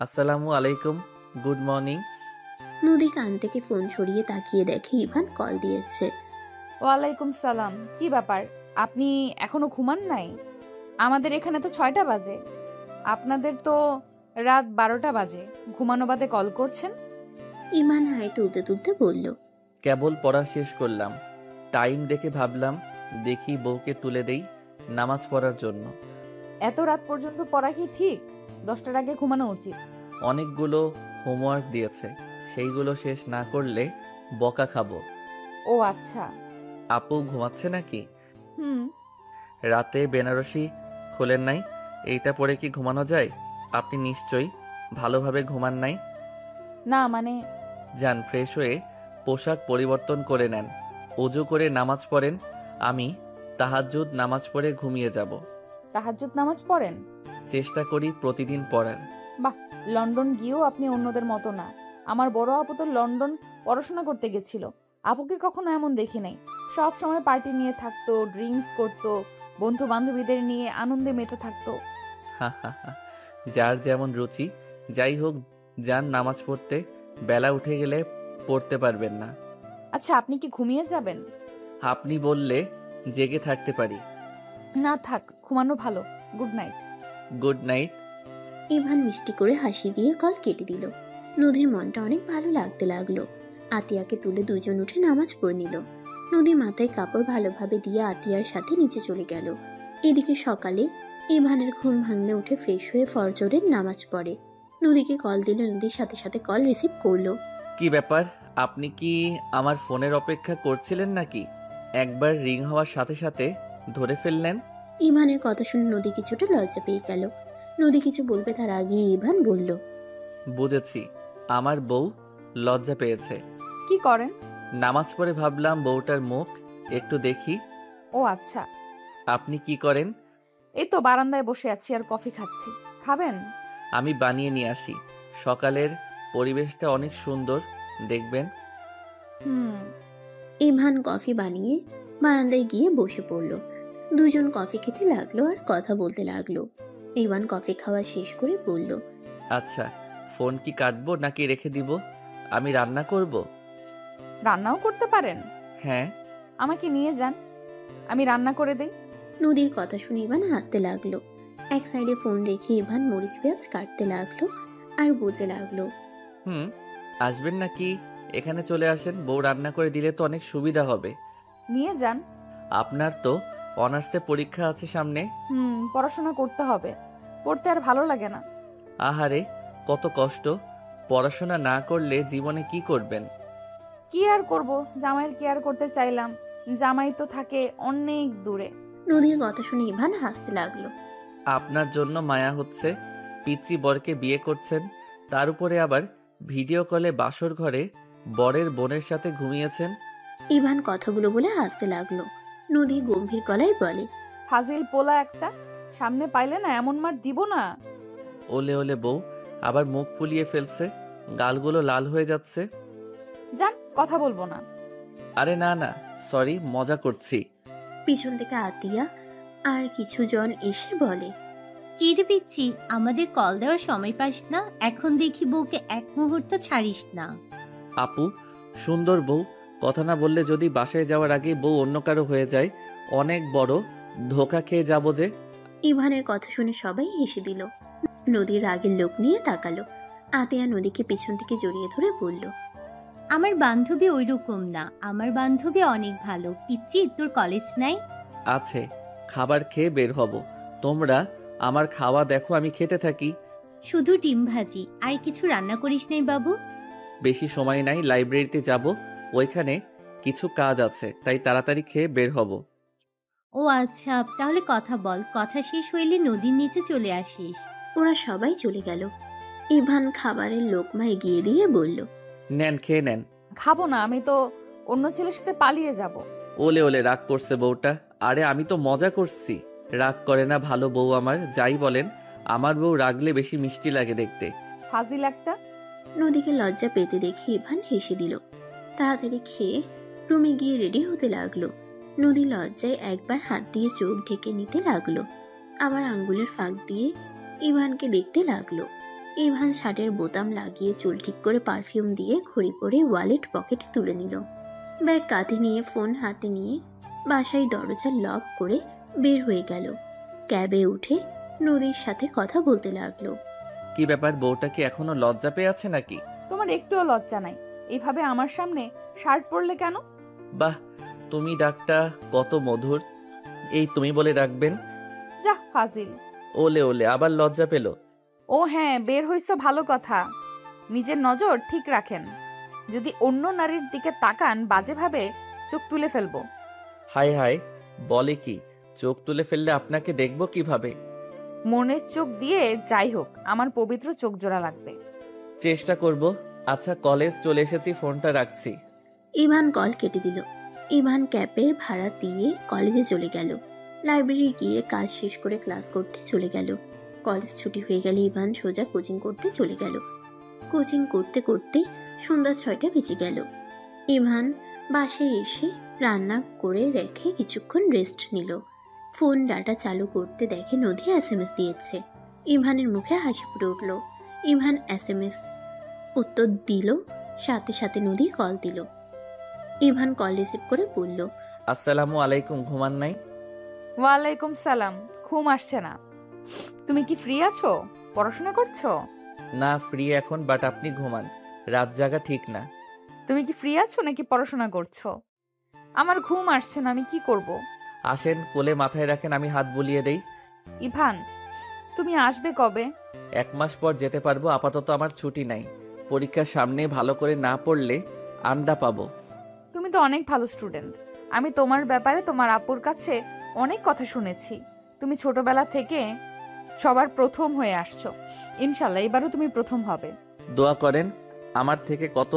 আসসালামু আলাইকুম। Good morning. নদী কান থেকে ফোন সরিয়ে তাকিয়ে দেখে ইভান কল দিয়েছে। ওয়ালাইকুম সালাম। কি ব্যাপার, আপনি এখনো ঘুমান নাই? আমাদের এখানে তো 6টা বাজে, আপনাদের তো রাত 12টা বাজে। ঘুমানো বাদে কল করছেন? ইমান হাই তুলতে তুলতে বলল, কেবল পড়া শেষ করলাম। টাইম দেখে ভাবলাম দেখি বউকে তুলে দেই নামাজ পড়ার জন্য। এত রাত পর্যন্ত পড়া কি ঠিক? 10টার আগে ঘুমানো উচিত। অনেকগুলো হোমওয়ার্ক দিয়েছে, সেইগুলো শেষ না করলে বকা খাবো। ও আচ্ছা। আপু ঘুমাচ্ছে নাকি? হুম। রাতে বেনারসি খোলেন নাই? এইটা পরে কি ঘুমানো যায়? আপনি নিশ্চয়ই ভালোভাবে ঘুমান নাই। না মানে যান, ফ্রেশ হয়ে পোশাক পরিবর্তন করে নেন, অজু করে নামাজ পড়েন। আমি তাহাজ্জুদ নামাজ পড়ে ঘুমিয়ে যাব। তাহাজ্জুদ নামাজ পড়েন? চেষ্টা করি প্রতিদিন পড়ার। বাহ, লন্ডন গিয়েও আপনি অন্যদের মতো না। আমার বড় আপু তো লন্ডন পড়াশোনা করতে গেছিল। আপুকে কখনো এমন দেখি নাই। সব সময় পার্টি নিয়ে থাকতো, ড্রিঙ্কস করতো, বন্ধু বান্ধবীদের নিয়ে আনন্দে মেতে থাকতো। হা হা হা। যার যেমন রুচি। যাই হোক, যান নামাজ পড়তে। বেলা উঠে গেলে পড়তে পারবেন না। আচ্ছা, আপনি কি ঘুমিয়ে যাবেন? আপনি বললে জেগে থাকতে পারি। না থাক, ঘুমানো ভালো। Good night. Good night. ইভান মিষ্টি করে হাসি দিয়ে কল কেটে দিল। নদীর মনটা অনেক ভালো লাগতে লাগলো। আতিয়াকে তুলে দুজন উঠে নামাজ পড়ে নিল। নদী মাথায় কাপড় ভালোভাবে দিয়ে আতিয়ার সাথে নিচে চলে গেল। এদিকে সকালে ইভানের ঘুম ভাঙলে উঠে ফ্রেশ হয়ে ফজরের নামাজ পড়ে। নদীকে কল দিল, নদীর সাথে সাথে কল রিসিভ করলো। কি ব্যাপার, আপনি কি আমার ফোনের অপেক্ষা করছিলেন নাকি? একবার রিং হওয়ার সাথে সাথে ধরে ফেললেন। ইভানের কথা শুনে নদী কিছুটা লজ্জা পেয়ে গেল। নদী কিছু বলবে তার আগে ইভান বলল, বুঝেছি, আমার বউ লজ্জা পেয়েছে। কি করেন? নামাজ পড়ে ভাবলাম বউটার মুখ একটু দেখি। ও আচ্ছা। আপনি কি করেন? এই তো বারান্দায় বসে আছি আর কফি খাচ্ছি। খাবেন? আমি বানিয়ে নিয়ে আসি। সকালের পরিবেশটা অনেক সুন্দর, দেখবেন। হুম। ইভান কফি বানিয়ে বারান্দায় গিয়ে বসে পড়ল। দুজন কফি খেতে লাগলো আর কথা বলতে লাগলো। ইভান কফি খাওয়া শেষ করে বলল, আচ্ছা, ফোন কি কাটবো নাকি রেখে দিব? আমি রান্না করব। রান্নাও করতে পারেন? হ্যাঁ। আমাকে নিয়ে যান, আমি রান্না করে দেই। নদীর কথা শুনে ইভান হাসতে লাগলো। এক সাইডে ফোন রেখে ইভান মরিচ পেঁয়াজ কাটতে লাগলো আর বলতে লাগলো, হুম, আসবেন নাকি? এখানে চলে আসেন, বউ রান্না করে দিলে তো অনেক সুবিধা হবে। নিয়ে যান। আপনার তো অনার্সে পরীক্ষা আছে সামনে। পড়াশোনা করতে হবে, পড়তে আর ভালো লাগে না। আহারে, কত কষ্ট! পড়াশোনা না করলে জীবনে কি করবেন? কি আর করব, জামাইয়ের কেয়ার করতে চাইলাম, জামাই তো থাকে অনেক দূরে। নদীর কথা শুনে ইভান হাসতে লাগলো। আপনার জন্য মায়া হচ্ছে, পিচ্চি বরকে বিয়ে করছেন, তার উপরে আবার ভিডিও কলে বাসর ঘরে বরের বোনের সাথে ঘুমিয়েছেন। ইভান কথাগুলো বলে হাসতে লাগলো। নদী গম্ভীর গলায় বলে, ফাজিল পোলা একটা, সামনে পাইলে না এমন মার দিব না। ওলে ওলে বউ আবার মুখ ফুলিয়ে ফেলছে, গালগুলো লাল হয়ে যাচ্ছে। যান, কথা বলবো না। আরে না না, সরি, মজা করছি। পিছন থেকে আতিয়া আর কিছু জন এসে বলে, কি রে পিচ্ছি, আমাদের কল দেওয়ার সময় পাস না? এখন দেখি বউকে এক মুহূর্ত ছাড়িস না। আপু, সুন্দর বউ, কথা না বললে যদি বাসায় যাওয়ার আগে বউ অন্য কারো হয়ে যায়, অনেক বড় ধোকা খেয়ে যাব যে। ইভানের কথা শুনে সবাই হেসে দিল। নদীর রাগের লোক নিয়ে তাকালো। আতিয়া নদীকে পিছন থেকে জড়িয়ে ধরে বলল, আমার বান্ধবী ওইরকম না, আমার বান্ধবী অনেক ভালো। পিচ্ছি, তোর কলেজ নাই? আছে, খাবার খেয়ে বের হব। তোমরা আমার খাওয়া দেখো, আমি খেতে থাকি। শুধু ডিম ভাজি, আর কিছু রান্না করিস নাই বাবু? বেশি সময় নাই, লাইব্রেরিতে যাব, ওইখানে কিছু কাজ আছে, তাই তাড়াতাড়ি খেয়ে বের হব। ও আচ্ছা, তাহলে কথা বল, কথা শেষ হইলে নদীর নিচে চলে আসিস। ওরা সবাই চলে গেল। ইভান খাবারের লোকমা এগিয়ে দিয়ে বলল, নেন, খেয়ে নেন। খাবো না, আমি তো অন্য ছেলের সাথে পালিয়ে যাব। ওলে ওলে, রাগ করছে বউটা। আরে আমি তো মজা করছি। রাগ করে না ভালো বউ আমার, যাই বলেন। আমার বউ রাগলে বেশি মিষ্টি লাগে দেখতে। ফাজিল একটা। নদীকে লজ্জা পেতে দেখে ইভান হেসে দিল। তাড়াতাড়ি খেয়ে রুমে গিয়ে রেডি হতে লাগলো। নদী লজ্জায় একবার হাত দিয়ে চোখ ঢেকে নিতে লাগলো, আবার আঙ্গুলের ফাঁক দিয়ে ইভানকে দেখতে লাগলো। ইভান শার্টের বোতাম লাগিয়ে চুল ঠিক করে পারফিউম দিয়ে ঘড়ি পরে ওয়ালেট পকেটে তুলে নিল। ব্যাগ কাঁধে নিয়ে ফোন হাতে নিয়ে বাসায় দরজা লক করে বের হয়ে গেল। ক্যাবে উঠে নদীর সাথে কথা বলতে লাগলো। কি ব্যাপার, বউটা কি এখনো লজ্জা পেয়ে আছে নাকি? তোমার একটুও লজ্জা নাই? এইভাবে আমার সামনে শার্ট পরলে কেন? বাহ, তুমি ডাকটা কত মধুর। এই তুমি বলে রাখবেন? যা ফাজিল। ওলে ওলে, আবার লজ্জা পেল? ও হ্যাঁ, বের হইছো ভালো কথা। নিজের নজর ঠিক রাখেন। যদি অন্য নারীর দিকে তাকান বাজেভাবে চোখ তুলে ফেলবো। হায় হায়, বলে কি? চোখ তুলে ফেললে আপনাকে দেখবো কিভাবে? মনের চোখ দিয়ে যাই হোক, আমার পবিত্র চোখ জোড়া লাগবে। চেষ্টা করব। আচ্ছা, কলেজ চলে এসেছি, ফোনটা রাখছি। ইভান কল কেটে দিল। ইভান ক্যাবের ভাড়া দিয়ে কলেজে চলে গেল। লাইব্রেরি গিয়ে কাজ শেষ করে ক্লাস করতে চলে গেল। কলেজ ছুটি হয়ে গেলে ইভান সোজা কোচিং করতে চলে গেল। কোচিং করতে করতে সন্ধ্যা 6টা বেজে গেল। ইভান বাসায় এসে রান্না করে রেখে কিছুক্ষণ রেস্ট নিল। ফোন ডাটা চালু করতে দেখে নদী SMS দিয়েছে। ইভানের মুখে হাসি ফুটে উঠল। ইভান SMS উত্তর দিল, সাথে সাথে নদী কল দিল। ইভান কল রিসিভ করে বলল, আসসালামু আলাইকুম, ঘুমান নাই? ওয়ালাইকুম সালাম। ঘুম আসছে না। তুমি কি ফ্রি আছো? পড়াশোনা করছো? না, ফ্রি এখন, বাট আপনি ঘুমান, রাত জাগা ঠিক না। তুমি কি ফ্রি আছো নাকি পড়াশোনা করছো? আমার ঘুম আসছে না, আমি কি করব? আসেন, কোলে মাথায় রাখেন, আমি হাত বুলিয়ে দেই। ইভান, তুমি আসবে কবে? 1 মাস পর যেতে পারবো, আপাতত আমার ছুটি নাই। পরীক্ষার সামনে ভালো করে না পড়লে আন্ডা পাবো। তুমি তো অনেক ভালো স্টুডেন্ট। আমি তোমার ব্যাপারে তোমার আপুর কাছে অনেক কথা শুনেছি। তুমি ছোটবেলা থেকে সবার প্রথম হয়ে আসছো। ইনশাল্লাহ এবারও তুমি প্রথম হবে। দোয়া করেন, আমার থেকে কত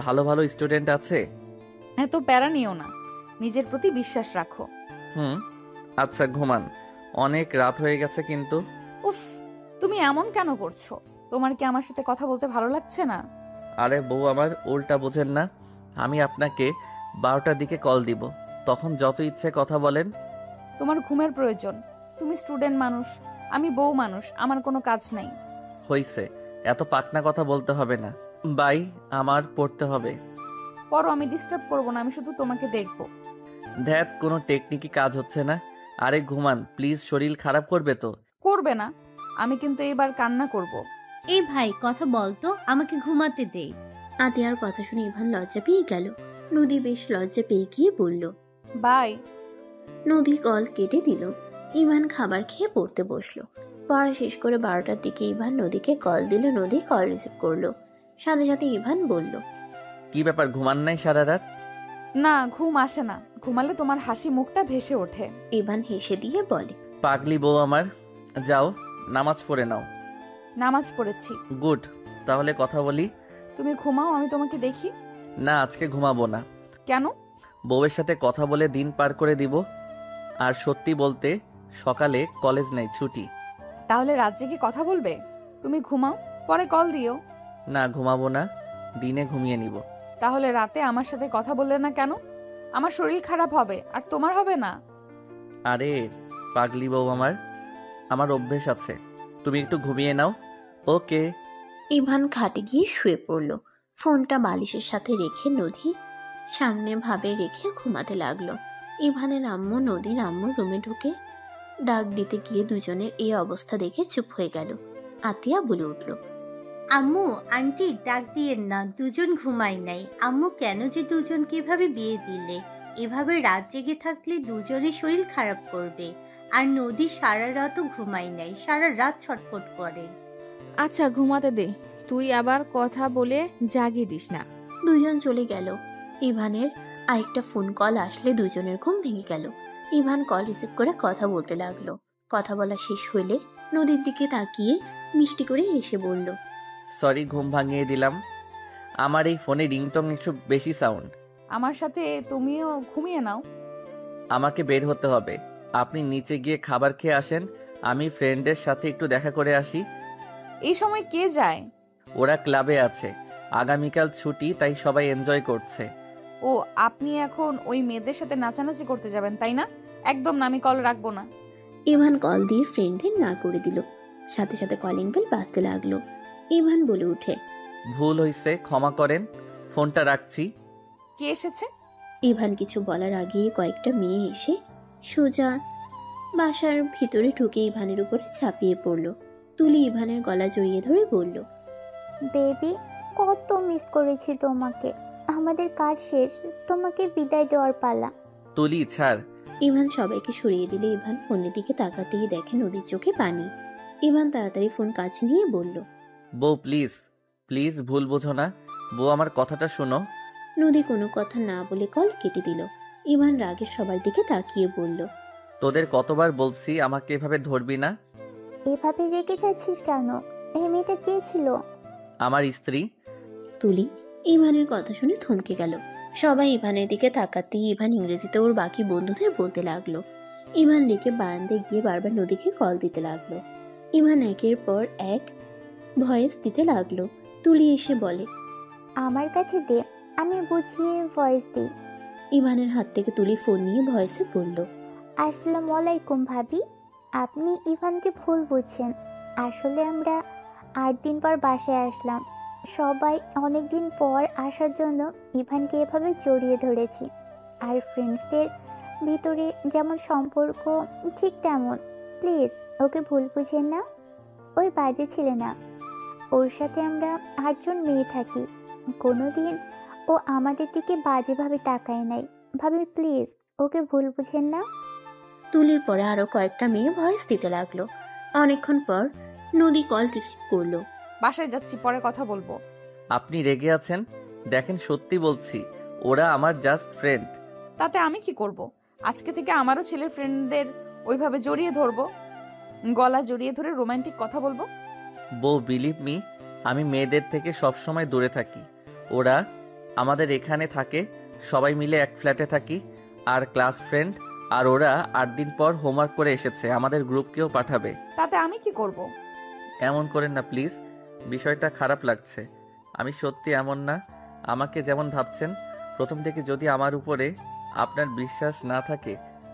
ভালো ভালো স্টুডেন্ট আছে। এত প্যারা নিও না, নিজের প্রতি বিশ্বাস রাখো। আচ্ছা ঘুমান, অনেক রাত হয়ে গেছে কিন্তু। উফ, তুমি এমন কেন করছো? তোমার কি আমার সাথে কথা বলতে ভালো লাগছে না? আরে বউ আমার, উল্টা বোঝেন না। আমি আপনাকে 12টার দিকে কল দিব, তখন যত ইচ্ছে কথা বলেন। তোমার ঘুমের প্রয়োজন। তুমি স্টুডেন্ট মানুষ, আমি বউ মানুষ, আমার কোনো কাজ নাই। হইছে, এত পাকনা কথা বলতে হবে না। বাই, আমার পড়তে হবে। পরও, আমি ডিস্টার্ব করবো না, আমি শুধু তোমাকে দেখবো। ধ্যাত, কোনো টেকনিকই কাজ হচ্ছে না। আরে ঘুমান প্লিজ, শরীর খারাপ করবে তো। করবে না, আমি কিন্তু এবার কান্না করব। এই ভাই কথা বলতো, আমাকে ঘুমাতে দে। আতিয়ার কথা শুনে ইভান লজ্জা পেয়ে গেল। নদী বেশ লজ্জা পেয়ে গিয়ে বলল, বাই। নদী কল কেটে দিল। ইভান খাবার খেয়ে পড়তে বসলো। পড়া শেষ করে 12টার দিকে ইভান নদীকে কল দিল। নদী কল রিসিভ করলো। সাথে সাথে ইভান বলল, কি ব্যাপার, ঘুমান নাই সারা রাত? না, ঘুম আসে না। ঘুমালে তোমার হাসি মুখটা ভেসে ওঠে। ইভান হেসে দিয়ে বলে, পাগলি বউ আমার, যাও নামাজ পড়ে নাও। নামাজ পড়েছি। গুড, তাহলে কথা বলি। তুমি ঘুমাও, আমি তোমাকে দেখি। না, আজকে ঘুমাবো না। কেন? বউয়ের সাথে কথা বলে দিন পার করে দিব। আর সত্যি বলতে, সকালে কলেজ নাই, ছুটি। তাহলে রাত জেগে কথা বলবে? তুমি ঘুমাও, পরে কল দিও। না, ঘুমাবো না, দিনে ঘুমিয়ে নিব। তাহলে রাতে আমার সাথে কথা বললে না কেন? আমার শরীর খারাপ হবে, আর তোমার হবে না। আরে পাগলি বউ আমার, আমার অভ্যেস আছে। তুমি একটু ঘুমিয়ে নাও। ওকে। ইভান খাটে গিয়ে শুয়ে পড়ল। ফোনটা বালিশের সাথে রেখে নদী সামনে ভাবে রেখে ঘুমাতে লাগলো। ইভানের আম্মু নদীর আম্মু রুমে ঢুকে ডাক দিতে গিয়ে দুজনের এই অবস্থা দেখে চুপ হয়ে গেল। আতিয়া বলে উঠল, আম্মু আন্টি ডাক দিয়েন না, দুজন ঘুমাই নাই। আম্মু কেন যে দুজনকে এভাবে বিয়ে দিলে? এভাবে রাত জেগে থাকলে দুজনের শরীর খারাপ করবে। আর নদী সারা রাতও ঘুমাই নাই, সারা রাত ছটফট করে। আচ্ছা ঘুমাতে দে, তুই আবার কথা বলে জাগিয়ে দিস না। দুজন চলে গেল। ইভানের আরেকটা ফোন কল আসলে দুজনের ঘুম ভেঙে গেল। ইভান কল রিসিভ করে কথা বলতে লাগলো। কথা বলা শেষ হইলে নদীর দিকে তাকিয়ে মিষ্টি করে এসে বলল, সরি, ঘুম ভাঙিয়ে দিলাম। আমার এই ফোনে রিংটং একটু বেশি সাউন্ড। আমার সাথে তুমিও ঘুমিয়ে নাও। আমাকে বের হতে হবে, আপনি নিচে গিয়ে খাবার খেয়ে আসেন। আমি ফ্রেন্ডের সাথে একটু দেখা করে আসি। এই সময় কে যায়? ওরা ক্লাবে আছে, আগামীকাল ছুটি, তাই সবাই এনজয় করছে। ও, আপনি এখন ওই মেয়েদের সাথে নাচানাচি করতে যাবেন তাই না? একদম না, আমি কল রাখবো না। ইভান কল দিয়ে ফ্রেন্ডদের না করে দিল। সাথে সাথে কলিং বেল বাজতে লাগলো। ইভান বলে উঠে। ভুল হইছে, ক্ষমা করেন, ফোনটা রাখছি। কে এসেছে? ইভান কিছু বলার আগেই কয়েকটা মেয়ে এসে সোজা বাসার ভিতরে ঢুকে ইভানের উপরে ঝাঁপিয়ে পড়ল। তুলি ইভানের গলা জড়িয়ে ধরে বলল, বেবি, কত মিস করেছি তোমাকে। আমাদের কাজ শেষ, তোমাকে বিদায় দেওয়ার পালা। তুলি ছাড়। ইভান সবাইকে সরিয়ে দিলে ইভান ফোনের দিকে তাকাতেই দেখে নদীর চোখে পানি। ইভান তাড়াতাড়ি ফোন কাছে নিয়ে বলল, বউ প্লিজ প্লিজ ভুল বোঝো না, বউ আমার কথাটা শোনো। নদী কোনো কথা না বলে কল কেটে দিল। ইভান রাগে সবার দিকে তাকিয়ে বলল, তোদের কতবার বলছি আমাকে এভাবে ধরবি না। এভাবে রেগে যাচ্ছিস কেন? এই মেয়েটা কে ছিল? আমার স্ত্রী। তুলি ইভানের কথা শুনে থমকে গেল। সবাই ইভানের দিকে তাকাতেই ইভান ইংরেজিতে ওর বাকি বন্ধুদের বলতে লাগলো। ইভান রেগে বারান্দায় গিয়ে বারবার নদীকে কল দিতে লাগলো। ইভান একের পর এক ভয়েস দিতে লাগলো। তুলি এসে বলে, আমার কাছে দে, আমি বুঝিয়ে ভয়েস দিই। ইভানের হাত থেকে তুলি ফোন নিয়ে ভয়েসে বলল, আসসালামু আলাইকুম ভাবি। আপনি ইভানকে ভুল বুঝছেন। আসলে আমরা 8 দিন পর বাসায় আসলাম। সবাই অনেক দিন পর আসার জন্য ইভানকে এভাবে জড়িয়ে ধরেছি। আর ফ্রেন্ডসদের ভিতরে যেমন সম্পর্ক ঠিক তেমন। প্লিজ ওকে ভুল বুঝেন না। ওই বাজে ছেলে না। ওর সাথে আমরা 8 জন মেয়ে থাকি। কোনো দিন ও আমাদের দিকে বাজেভাবে তাকায় নাই। ভাবি প্লিজ ওকে ভুল বুঝেন না। তুলির পরে আরো কয়েকটা মেয়ে ভয়েস দিতে লাগলো। অনেকক্ষণ পর নদী কল রিসিভ করলো। বাসায় যাচ্ছি, পরে কথা বলবো। আপনি রেগে আছেন? দেখেন সত্যি বলছি, ওরা আমার জাস্ট ফ্রেন্ড। তাতে আমি কি করব? আজকে থেকে আমারও ছেলের ফ্রেন্ডদের ওইভাবে জড়িয়ে ধরবো, গলা জড়িয়ে ধরে রোমান্টিক কথা বলবো। বউ বিলিভ মি, আমি মেয়েদের থেকে সবসময় দূরে থাকি। ওরা আমাদের এখানে থাকে, সবাই মিলে এক ফ্ল্যাটে থাকি, আর ক্লাস ফ্রেন্ড। আর ওরা 8 দিন পর হোমওয়ার্ক করে এসেছে, আমাদের গ্রুপকেও পাঠাবে। তাতে আমি কি করব? এমন করেন না প্লিজ, বিষয়টা খারাপ লাগছে। আমি সত্যি এমন না, আমাকে যেমন ভাবছেন। প্রথম থেকে যদি আমার উপরে আপনার বিশ্বাস না থাকে